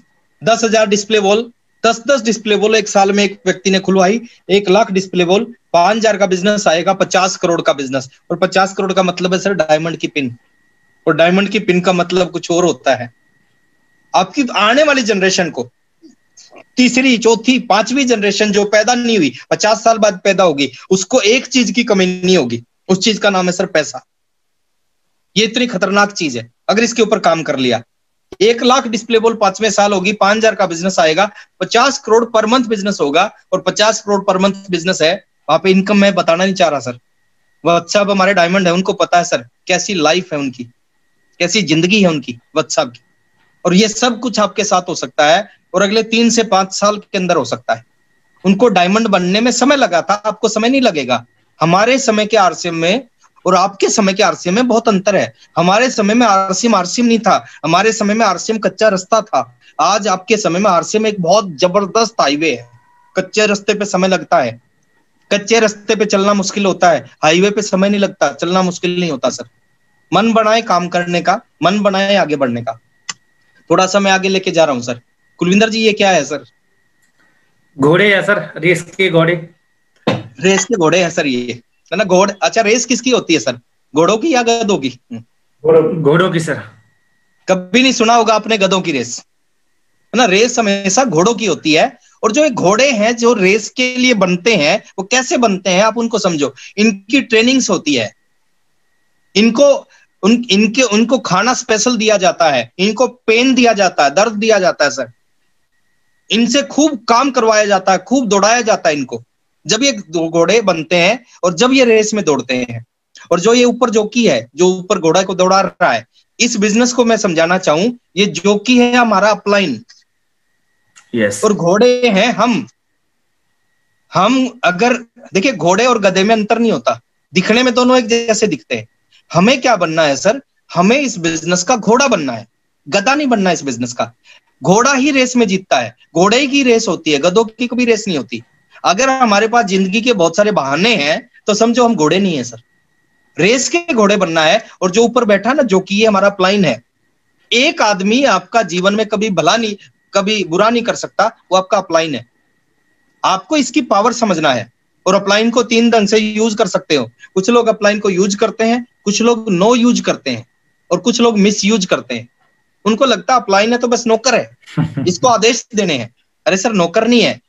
Speaker 1: 10,000 display wall, 10 display wall 1 साल में एक व्यक्ति ने खुलवाई, 1 लाख डिस्प्ले वॉल, 5,000 का बिजनेस आएगा, 50 करोड़ का बिजनेस। और 50 करोड़ का मतलब है सर डायमंड की पिन, और डायमंड की पिन का मतलब कुछ और होता है। आपकी आने वाली जनरेशन को, तीसरी, चौथी, 5वीं जनरेशन जो पैदा नहीं हुई, 50 साल बाद पैदा होगी, उसको एक चीज की कमी नहीं होगी, उस चीज का नाम है सर पैसा। ये इतनी खतरनाक चीज है अगर इसके ऊपर काम कर लिया। 1 लाख डिस्प्ले वॉल 5वें साल होगी, 5,000 का बिजनेस आएगा, 50 करोड़ पर मंथ बिजनेस होगा, और 50 करोड़ पर मंथ बिजनेस है, वहां पे इनकम मैं बताना नहीं चाह रहा सर। वत्स साहब हमारे डायमंड है, उनको पता है सर कैसी लाइफ है उनकी, कैसी जिंदगी है उनकी, वत्स साहब की। और ये सब कुछ आपके साथ हो सकता है, और अगले 3 से 5 साल के अंदर हो सकता है। उनको डायमंड बनने में समय लगा था, आपको समय नहीं लगेगा। हमारे समय के आरसीएम में और आपके समय के आरसीएम में बहुत अंतर है। हमारे समय में आरसीएम नहीं था, हमारे समय में आरसीएम कच्चा रास्ता था। आज आपके समय में आरसीएम एक बहुत जबरदस्त हाईवे है। कच्चे रास्ते पे समय लगता है, कच्चे रास्ते पे चलना मुश्किल होता है, हाईवे पे समय नहीं लगता, चलना मुश्किल नहीं होता सर। मन बनाए काम करने का, मन बनाए आगे बढ़ने का। थोड़ा सा मैं आगे लेके जा रहा हूं सर। कुलविंदर जी, ये क्या है सर?
Speaker 2: घोड़े है सर, रेस के घोड़े।
Speaker 1: रेस के घोड़े हैं सर ये, है ना। घोड़े, अच्छा रेस किसकी होती है सर, घोड़ों की या गधों की?
Speaker 2: घोड़ों की सर।
Speaker 1: कभी नहीं सुना होगा आपने गधों की रेस, है ना। रेस हमेशा घोड़ों की होती है। और जो घोड़े हैं जो रेस के लिए बनते हैं, वो कैसे बनते हैं आप उनको समझो। इनकी ट्रेनिंग्स होती है, उनको खाना स्पेशल दिया जाता है, इनको पेन दिया जाता है, दर्द दिया जाता है सर। इनसे खूब काम करवाया जाता है, खूब दौड़ाया जाता है इनको। जब ये दो घोड़े बनते हैं और जब ये रेस में दौड़ते हैं, और जो ये ऊपर जॉकी है, जो ऊपर घोड़ा को दौड़ा रहा है, इस बिजनेस को मैं समझाना चाहूं, ये जॉकी है हमारा अपलाइन,
Speaker 2: यस,
Speaker 1: और घोड़े हैं हम अगर देखिए, घोड़े और गधे में अंतर नहीं होता, दिखने में दोनों एक जैसे दिखते हैं। हमें क्या बनना है सर? हमें इस बिजनेस का घोड़ा बनना है, गधा नहीं बनना है इस बिजनेस का। घोड़ा ही रेस में जीतता है, घोड़े की रेस होती है, गधों की कभी रेस नहीं होती। अगर हमारे पास जिंदगी के बहुत सारे बहाने हैं तो समझो हम घोड़े नहीं है सर, रेस के घोड़े बनना है। और जो ऊपर बैठा ना, जो कि ये हमारा अपलाइन है, एक आदमी आपका जीवन में कभी भला नहीं, कभी बुरा नहीं कर सकता, वो आपका अपलाइन है। आपको इसकी पावर समझना है, और अपलाइन को 3 ढंग से यूज कर सकते हो। कुछ लोग अपलाइन को यूज करते हैं, कुछ लोग नो यूज करते हैं, और कुछ लोग मिस यूज करते हैं। उनको लगता है अपलाइन है तो बस नौकर है, इसको आदेश देने हैं। अरे सर, नौकर नहीं है,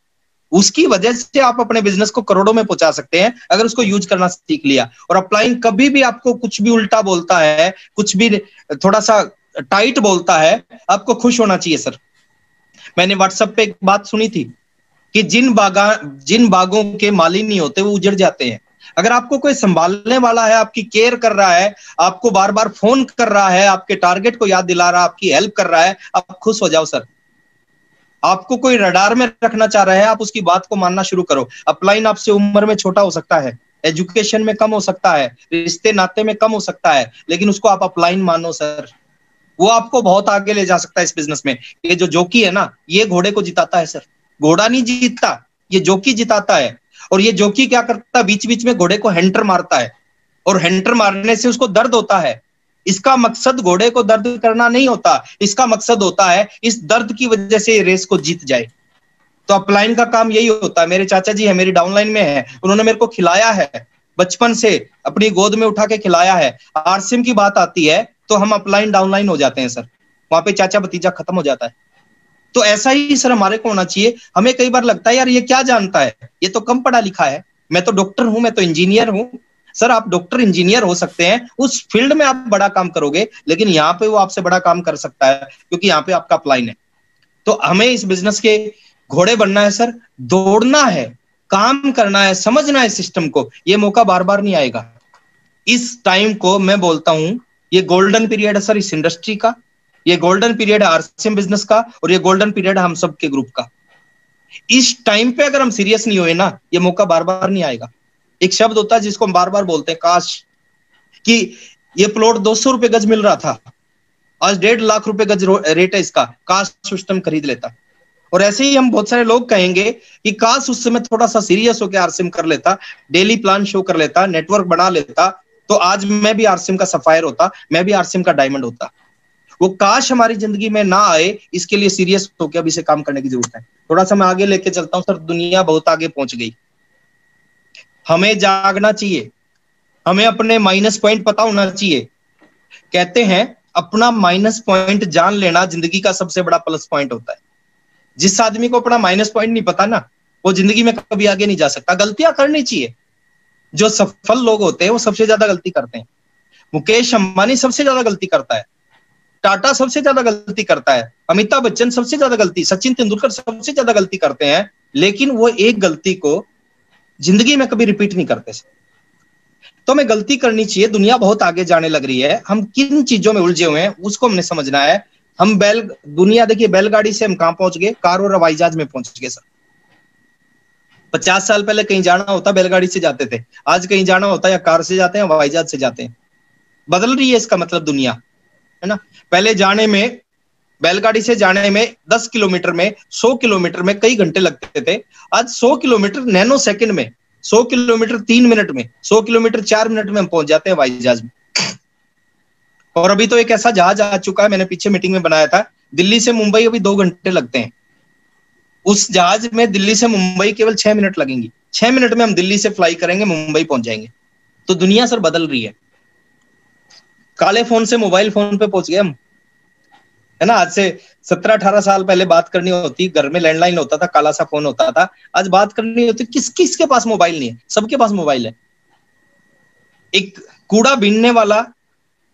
Speaker 1: उसकी वजह से आप अपने बिजनेस को करोड़ों में पहुंचा सकते हैं अगर उसको यूज करना सीख लिया। और अपलाइन कभी भी आपको कुछ भी उल्टा बोलता है, कुछ भी थोड़ा सा टाइट बोलता है, आपको खुश होना चाहिए सर। मैंने व्हाट्सएप पे एक बात सुनी थी कि जिन बागों के माली नहीं होते वो उजड़ जाते हैं। अगर आपको कोई संभालने वाला है, आपकी केयर कर रहा है, आपको बार बार फोन कर रहा है, आपके टारगेट को याद दिला रहा है, आपकी हेल्प कर रहा है, आप खुश हो जाओ सर। आपको कोई रडार में रखना चाह रहा है, आप उसकी बात को मानना शुरू करो। अपलाइन आपसे उम्र में छोटा हो सकता है, एजुकेशन में कम हो सकता है, रिश्ते नाते में कम हो सकता है, लेकिन उसको आप अपलाइन मानो सर, वो आपको बहुत आगे ले जा सकता है इस बिजनेस में। ये जो जॉकी है ना, ये घोड़े को जिताता है सर, घोड़ा नहीं जीतता, ये जॉकी जिताता है। और ये जॉकी क्या करता है, बीच बीच में घोड़े को हैंटर मारता है, और हैंटर मारने से उसको दर्द होता है। इसका मकसद घोड़े को दर्द करना नहीं होता, इसका मकसद होता है इस दर्द की वजह से ये रेस को जीत जाए। तो अपलाइन का काम यही होता है। मेरे चाचा जी है, मेरी डाउनलाइन में है, उन्होंने मेरे को खिलाया है, बचपन से अपनी गोद में उठा के खिलाया है। आरसीएम की बात आती है तो हम अपलाइन डाउनलाइन हो जाते हैं सर, वहां पे चाचा भतीजा खत्म हो जाता है। तो ऐसा ही सर हमारे को होना चाहिए। हमें कई बार लगता है यार ये क्या जानता है, ये तो कम पढ़ा लिखा है, मैं तो डॉक्टर हूं, मैं तो इंजीनियर हूं। सर आप डॉक्टर इंजीनियर हो सकते हैं, उस फील्ड में आप बड़ा काम करोगे, लेकिन यहाँ पे वो आपसे बड़ा काम कर सकता है क्योंकि यहाँ पे आपका अपलाइन है। तो हमें इस बिजनेस के घोड़े बनना है सर, दौड़ना है, काम करना है, समझना है सिस्टम को। ये मौका बार बार नहीं आएगा। इस टाइम को मैं बोलता हूं ये गोल्डन पीरियड है सर इस इंडस्ट्री का, ये गोल्डन पीरियड है आरसीएम बिजनेस का, और ये गोल्डन पीरियड है हम सब के ग्रुप का। इस टाइम पे अगर हम सीरियस नहीं हुए ना, ये मौका बार बार नहीं आएगा। एक शब्द होता है जिसको हम बार बार बोलते हैं, काश, कि ये प्लॉट 200 रुपए गज मिल रहा था, आज 1.5 लाख रुपए गज रेट है इसका, काश सिस्टम खरीद लेता। और ऐसे ही हम बहुत सारे लोग कहेंगे कि काश उस समय थोड़ा सा सीरियस होकर आरसीएम कर लेता, डेली प्लान शो कर लेता, नेटवर्क बना लेता, तो आज मैं भी आरसीएम का सफायर होता, मैं भी आरसीएम का डायमंड होता। वो काश हमारी जिंदगी में ना आए, इसके लिए सीरियस होकर अब इसे काम करने की जरूरत है। थोड़ा सा मैं आगे लेके चलता हूं सर, दुनिया बहुत आगे पहुंच गई, हमें जागना चाहिए, हमें अपने माइनस पॉइंट पता होना चाहिए। कहते हैं अपना माइनस पॉइंट जान लेना जिंदगी का सबसे बड़ा प्लस पॉइंट होता है। जिस आदमी को अपना माइनस पॉइंट नहीं पता ना, वो जिंदगी में कभी आगे नहीं जा सकता। गलतियां करनी चाहिए, जो सफल लोग होते हैं वो सबसे ज्यादा गलती करते हैं। मुकेश अंबानी सबसे ज्यादा गलती करता है, टाटा सबसे ज्यादा गलती करता है, अमिताभ बच्चन सबसे ज्यादा गलती, सचिन तेंदुलकर सबसे ज्यादा गलती करते हैं, लेकिन वो एक गलती को जिंदगी में कभी रिपीट नहीं करते। तो हमें गलती करनी चाहिए। दुनिया बहुत आगे जाने लग रही है, हम किन चीजों में उलझे हुए हैं उसको हमने समझना है। हम दुनिया देखिए, बैलगाड़ी से हम कहां पहुंच गए, कार और हवाई जहाज में पहुंच गए सर। 50 साल पहले कहीं जाना होता बैलगाड़ी से जाते थे, आज कहीं जाना होता या कार से जाते हैं, हवाई जहाज से जाते हैं। बदल रही है इसका मतलब दुनिया, है ना। पहले जाने में, बैलगाड़ी से जाने में 10 किलोमीटर में, 100 किलोमीटर में कई घंटे लगते थे। आज 100 किलोमीटर नैनो सेकंड में, 100 किलोमीटर 3 मिनट में, 100 किलोमीटर 4 मिनट में हम पहुंच जाते हैं हवाई जहाज में। और अभी तो एक ऐसा जहाज आ चुका है, मैंने पीछे मीटिंग में बनाया था, दिल्ली से मुंबई अभी 2 घंटे लगते हैं। उस जहाज में दिल्ली से मुंबई केवल 6 मिनट लगेंगी। 6 मिनट में हम दिल्ली से फ्लाई करेंगे, मुंबई पहुंच जाएंगे। तो दुनिया सर बदल रही है। काले फोन से मोबाइल फोन पे पहुंच गए हम, है ना। आज से 17-18 साल पहले बात करनी होती, घर में लैंडलाइन होता था, काला सा फोन होता था। आज बात करनी होती, किसके पास मोबाइल नहीं है, सबके पास मोबाइल है। एक कूड़ा बीनने वाला,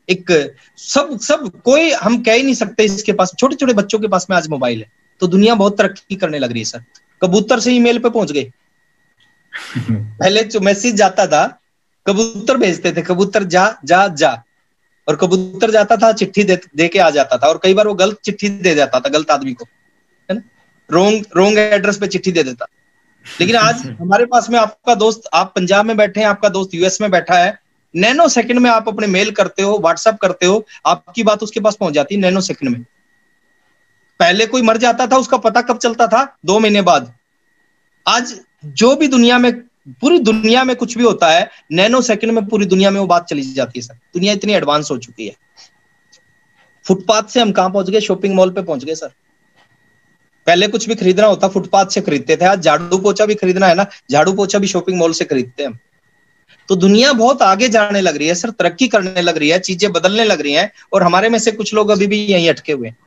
Speaker 1: एक सब कोई हम कह ही नहीं सकते इसके पास, छोटे छोटे बच्चों के पास में आज मोबाइल है। तो दुनिया बहुत तरक्की करने लग रही है सर। कबूतर से ईमेल पे पहुंच गए, पहले जो मैसेज जाता था, कबूतर भेजते थे, कबूतर जा जा जा, और कबूतर जाता था, चिट्ठी दे के आ जाता था, और कई बार वो गलत चिट्ठी दे जाता था गलत आदमी को, है ना, रोंग एड्रेस पे चिट्ठी दे देता। लेकिन आज हमारे पास में आपका दोस्त, आप पंजाब में बैठे हैं, आपका दोस्त यूएस में बैठा है, नैनो सेकंड में आप अपने मेल करते हो, व्हाट्सएप करते हो, आपकी बात उसके पास पहुंच जाती है नैनो सेकंड में। पहले कोई मर जाता था, उसका पता कब चलता था? 2 महीने बाद। आज जो भी दुनिया में, पूरी दुनिया में कुछ भी होता है, नैनो सेकंड में पूरी दुनिया में वो बात चली जाती है सर। दुनिया इतनी एडवांस हो चुकी है। फुटपाथ से हम कहां पहुंच गए? शॉपिंग मॉल पे पहुंच गए सर। पहले कुछ भी खरीदना होता फुटपाथ से खरीदते थे, आज झाड़ू पोछा भी खरीदना है ना, झाड़ू पोछा भी शॉपिंग मॉल से खरीदते हैं हम। तो दुनिया बहुत आगे जाने लग रही है सर, तरक्की करने लग रही है, चीजें बदलने लग रही हैं, और हमारे में से कुछ लोग अभी भी यहीं अटके हुए हैं।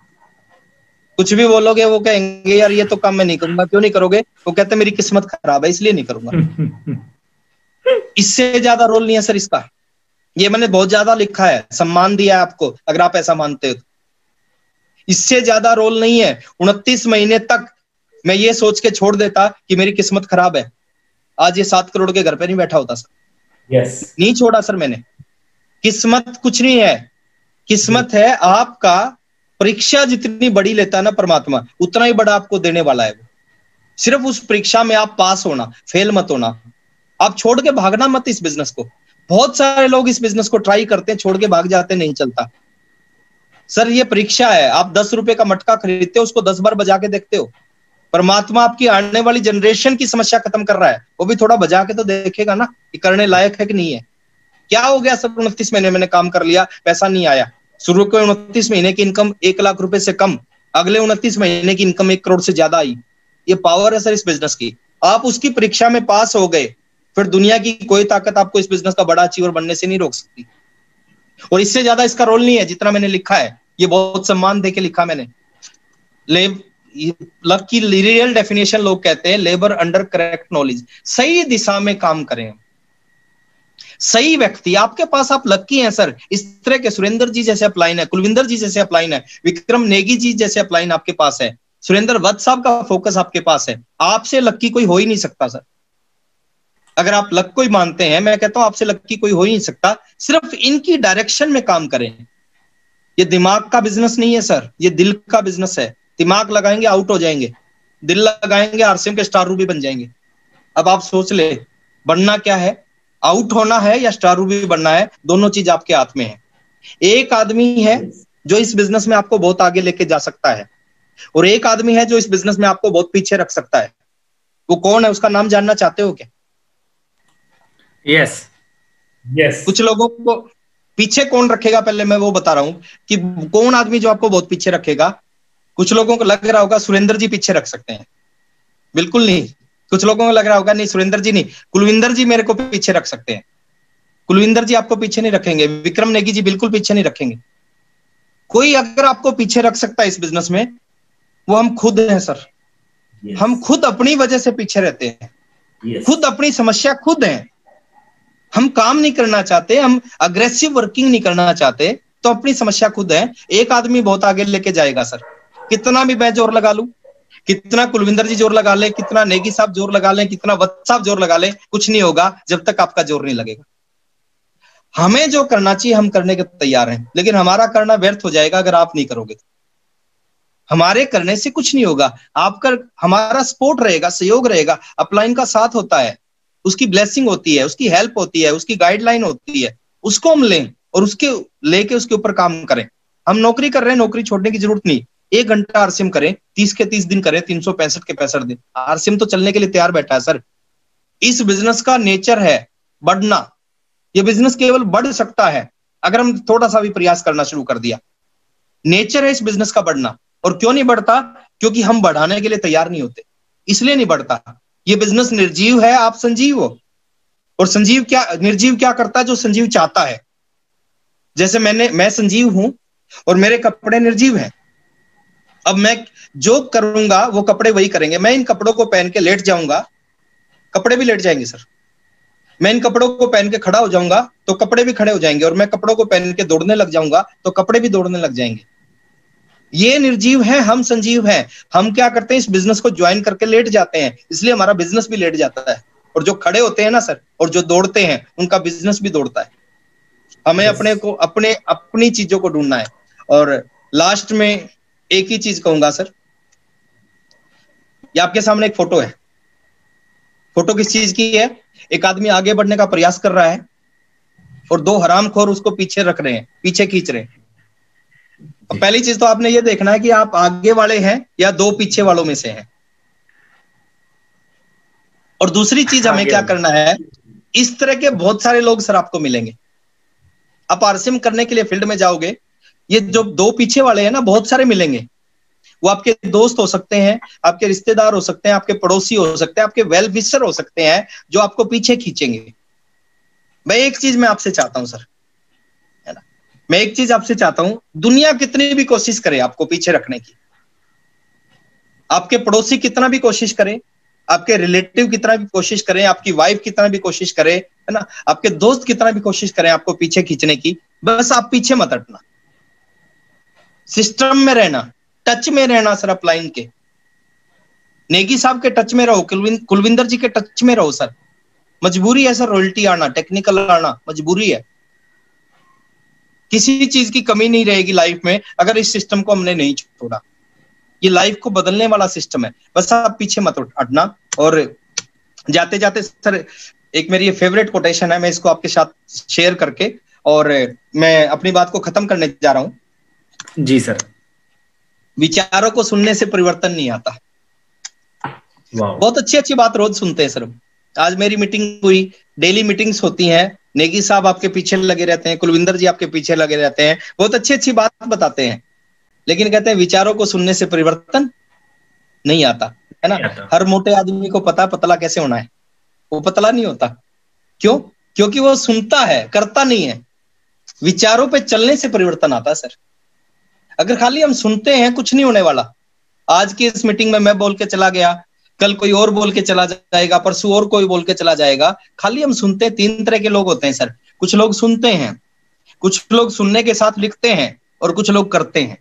Speaker 1: कुछ भी बोलोगे वो कहेंगे यार ये तो काम मैं नहीं करूंगा। क्यों नहीं करोगे? वो कहते मेरी किस्मत खराब है इसलिए नहीं करूंगा। इससे ज्यादा रोल नहीं है सर इसका। ये मैंने बहुत ज्यादा लिखा है, सम्मान दिया है आपको, अगर आप ऐसा मानते हो तो। इससे ज्यादा रोल नहीं है। 29 महीने तक मैं ये सोच के छोड़ देता कि मेरी किस्मत खराब है, आज ये 7 करोड़ के घर पे नहीं बैठा होता सर। नहीं छोड़ा सर मैंने। किस्मत कुछ नहीं है। किस्मत है आपका, परीक्षा जितनी बड़ी लेता है ना परमात्मा, उतना ही बड़ा आपको देने वाला है वो। सिर्फ उस परीक्षा में आप पास होना, फेल मत होना। आप छोड़ के भागना मत इस बिजनेस को। बहुत सारे लोग इस बिजनेस को ट्राई करते हैं, छोड़ के भाग जाते, नहीं चलता। सर ये परीक्षा है। आप 10 रुपए का मटका खरीदते हो, उसको 10 बार बजा के देखते हो। परमात्मा आपकी आने वाली जनरेशन की समस्या खत्म कर रहा है, वो भी थोड़ा बजा के तो देखेगा ना कि करने लायक है कि नहीं है। क्या हो गया सर, 29 महीने मैंने काम कर लिया, पैसा नहीं आया। शुरू के 29 महीने की इनकम 1 लाख रुपए से कम, अगले 29 महीने की इनकम 1 करोड़ से ज्यादा आई। ये पावर है सर इस बिजनेस की। आप उसकी परीक्षा में पास हो गए, फिर दुनिया की कोई ताकत आपको इस बिजनेस का बड़ा अचीवर बनने से नहीं रोक सकती। और इससे ज्यादा इसका रोल नहीं है जितना मैंने लिखा है। ये बहुत सम्मान देके लिखा मैंने। लक की रियल डेफिनेशन लोग कहते हैं लेबर अंडर करेक्ट नॉलेज। सही दिशा में काम करें, सही व्यक्ति आपके पास, आप लक्की हैं सर। इस तरह के सुरेंद्र जी जैसे अपलाइन है, कुलविंदर जी जैसे अपलाइन है, विक्रम नेगी जी जैसे अपलाइन आपके पास है, सुरेंद्र वत्स साहब का फोकस आपके पास है। आपसे लक्की कोई हो ही नहीं सकता सर। अगर आप लक को ही मानते हैं, मैं कहता हूं आपसे लक्की कोई हो ही नहीं सकता। सिर्फ इनकी डायरेक्शन में काम करें। ये दिमाग का बिजनेस नहीं है सर, ये दिल का बिजनेस है। दिमाग लगाएंगे आउट हो जाएंगे, दिल लगाएंगे आरसीएम के स्टार रूबी बन जाएंगे। अब आप सोच ले बनना क्या है, आउट होना है या स्टार रूबी बनना है। दोनों चीज आपके हाथ में है। एक आदमी है जो इस बिजनेस में आपको बहुत आगे लेके जा सकता है, और एक आदमी है जो इस बिजनेस में आपको बहुत पीछे रख सकता है। वो कौन है, उसका नाम जानना चाहते हो क्या?
Speaker 2: यस।
Speaker 1: कुछ लोगों को पीछे कौन रखेगा, पहले मैं वो बता रहा हूं कि कौन आदमी जो आपको बहुत पीछे रखेगा। कुछ लोगों को लग रहा होगा सुरेंद्र जी पीछे रख सकते हैं, बिल्कुल नहीं। कुछ लोगों को लग रहा होगा नहीं सुरेंद्र जी नहीं, कुलविंदर जी मेरे को पीछे रख सकते हैं। कुलविंदर जी आपको पीछे नहीं रखेंगे, विक्रम नेगी जी बिल्कुल पीछे नहीं रखेंगे। कोई अगर आपको पीछे रख सकता है इस बिजनेस में, वो हम खुद हैं सर। हम खुद अपनी वजह से पीछे रहते हैं। खुद अपनी समस्या खुद है। हम काम नहीं करना चाहते, हम अग्रेसिव वर्किंग नहीं करना चाहते, तो अपनी समस्या खुद है। एक आदमी बहुत आगे लेके जाएगा सर। कितना भी मैं जोर लगा लूं, कितना कुलविंदर जी जोर लगा ले, कितना नेगी साहब जोर लगा ले, कितना वत्स साहब जोर लगा ले, कुछ नहीं होगा जब तक आपका जोर नहीं लगेगा। हमें जो करना चाहिए हम करने के तैयार हैं, लेकिन हमारा करना व्यर्थ हो जाएगा अगर आप नहीं करोगे। हमारे करने से कुछ नहीं होगा। आपका हमारा सपोर्ट रहेगा, सहयोग रहेगा, अपलाइन का साथ होता है, उसकी ब्लेसिंग होती है, उसकी हेल्प होती है, उसकी गाइडलाइन होती है। उसको हम लें और उसके लेके उसके ऊपर काम करें। हम नौकरी कर रहे हैं, नौकरी छोड़ने की जरूरत नहीं। 1 घंटा आरसीएम करें, 30 के 30 दिन करें, 365 के 65 दिन। आरसीएम तो चलने के लिए तैयार बैठा है सर। इस बिजनेस का नेचर है बढ़ना। ये बिजनेस केवल बढ़ सकता है अगर हम थोड़ा सा भी प्रयास करना शुरू कर दिया। नेचर है इस बिजनेस का बढ़ना। और क्यों नहीं बढ़ता? क्योंकि हम बढ़ाने के लिए तैयार नहीं होते, इसलिए नहीं बढ़ता। ये बिजनेस निर्जीव है, आप संजीव हो। और संजीव क्या, निर्जीव क्या करता है? जो संजीव चाहता है। जैसे मैं संजीव हूं और मेरे कपड़े निर्जीव हैं। अब मैं जो करूंगा वो कपड़े वही करेंगे। मैं इन कपड़ों को पहन के लेट जाऊंगा, कपड़े भी लेट जाएंगे सर। मैं इन कपड़ों को पहन के खड़ा हो जाऊंगा तो कपड़े भी खड़े हो जाएंगे। और मैं कपड़ों को पहन के दौड़ने लग जाऊंगा तो कपड़े भी दौड़ने लग जाएंगे। ये निर्जीव है, हम संजीव हैं। हम क्या करते हैं, इस बिजनेस को ज्वाइन करके लेट जाते हैं, इसलिए हमारा बिजनेस भी लेट जाता है। और जो खड़े होते हैं ना सर, और जो दौड़ते हैं, उनका बिजनेस भी दौड़ता है। हमें अपनी चीजों को ढूंढना है। और लास्ट में एक ही चीज कहूंगा सर, ये आपके सामने एक फोटो है। फोटो किस चीज की है? एक आदमी आगे बढ़ने का प्रयास कर रहा है और दो हरामखोर उसको पीछे रख रहे हैं, पीछे खींच रहे हैं। अब पहली चीज तो आपने ये देखना है कि आप आगे वाले हैं या दो पीछे वालों में से हैं। और दूसरी चीज हमें क्या करना है, इस तरह के बहुत सारे लोग सर आपको मिलेंगे। आप आरसीएम करने के लिए फील्ड में जाओगे, ये जो दो पीछे वाले हैं ना, बहुत सारे मिलेंगे। वो आपके दोस्त हो सकते हैं, आपके रिश्तेदार हो सकते हैं, आपके पड़ोसी हो सकते हैं, आपके वेल विशर हो सकते हैं, जो आपको पीछे खींचेंगे। मैं एक चीज मैं आपसे चाहता हूं सर, है ना, मैं एक चीज आपसे चाहता हूं, दुनिया कितनी भी कोशिश करे आपको पीछे रखने की, आपके पड़ोसी कितना भी कोशिश करे, आपके रिलेटिव कितना भी कोशिश करें, आपकी वाइफ कितना भी कोशिश करे, है ना, आपके दोस्त कितना भी कोशिश करें आपको पीछे खींचने की, बस आप पीछे मत हटना, सिस्टम में रहना, टच में रहना सर। अपलाइन के नेगी साहब के टच में रहो, कुलविंदर जी के टच में रहो सर। मजबूरी है सर रॉयल्टी आना, टेक्निकल आना मजबूरी है। किसी चीज की कमी नहीं रहेगी लाइफ में अगर इस सिस्टम को हमने नहीं छोड़ा। ये लाइफ को बदलने वाला सिस्टम है, बस आप पीछे मत हटना। और जाते जाते सर एक मेरी ये फेवरेट कोटेशन है, मैं इसको आपके साथ शेयर करके और मैं अपनी बात को खत्म करने जा रहा हूं।
Speaker 2: जी सर।
Speaker 1: विचारों को सुनने से परिवर्तन नहीं आता। बहुत अच्छी अच्छी बात रोज सुनते हैं सर। आज मेरी मीटिंग हुई, डेली मीटिंग्स होती हैं, नेगी साहब आपके पीछे लगे रहते हैं, कुलविंदर जी आपके पीछे लगे रहते हैं, बहुत अच्छी अच्छी बात बताते हैं, लेकिन कहते हैं विचारों को सुनने से परिवर्तन नहीं आता, है ना। हर मोटे आदमी को पता पतला कैसे होना है, वो पतला नहीं होता। क्यों? क्योंकि वो सुनता है, करता नहीं है। विचारों पे चलने से परिवर्तन आता है सर। अगर खाली हम सुनते हैं, कुछ नहीं होने वाला। आज की इस मीटिंग में मैं बोल के चला गया, कल कोई और बोल के चला जाएगा, परसों और कोई बोल के चला जाएगा। खाली हम सुनते हैं। तीन तरह के लोग होते हैं सर। कुछ लोग सुनते हैं, कुछ लोग सुनने के साथ लिखते हैं, और कुछ लोग करते हैं।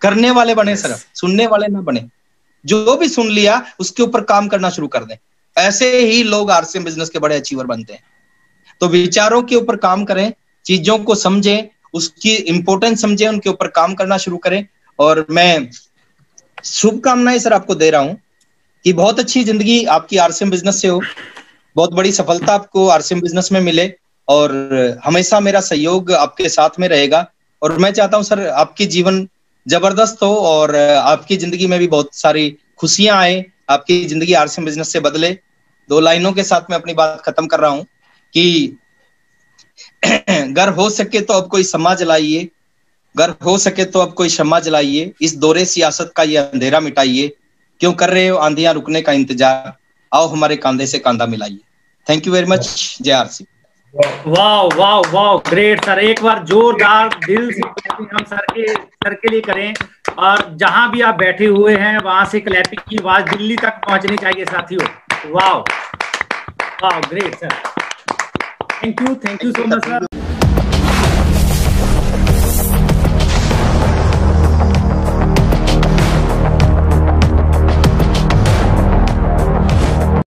Speaker 1: करने वाले बने सर, सुनने वाले ना बने। जो भी सुन लिया उसके ऊपर काम करना शुरू कर दें। ऐसे ही लोग आरसीएम बिजनेस के बड़े अचीवर बनते हैं। तो विचारों के ऊपर काम करें, चीजों को समझें, उसकी इंपॉर्टेंस समझें, उनके ऊपर काम करना शुरू करें। और मैं शुभकामनाएं सर आपको दे रहा हूं कि बहुत अच्छी जिंदगी आपकी आरसीएम बिजनेस से हो, बहुत बड़ी सफलता आपको आरसीएम बिजनेस में मिले, और हमेशा मेरा सहयोग आपके साथ में रहेगा। और मैं चाहता हूं सर आपकी जीवन जबरदस्त हो और आपकी जिंदगी में भी बहुत सारी खुशियां आए, आपकी जिंदगी आरसीएम बिजनेस से बदले। दो लाइनों के साथ मैं अपनी बात खत्म कर रहा हूं कि अगर हो सके तो अब कोई क्षमा जलाइए, अगर हो सके तो अब कोई क्षमा जलाइए, इस दौरे सियासत का ये अंधेरा मिटाइए। क्यों कर रहे हो आंधियां रुकने का इंतजार, आओ हमारे कांधे से कांधा मिलाइए। Thank you very much. जय आरसी।
Speaker 2: वाह वाह वाह, ग्रेट सर। एक बार जोरदार दिल से हम सर के लिए करें। और जहां भी आप बैठे हुए हैं वहां से क्लैपिंग की आवाज दिल्ली तक पहुंचनी चाहिए साथियों। वाह वाह, great sir. Thank you so much sir.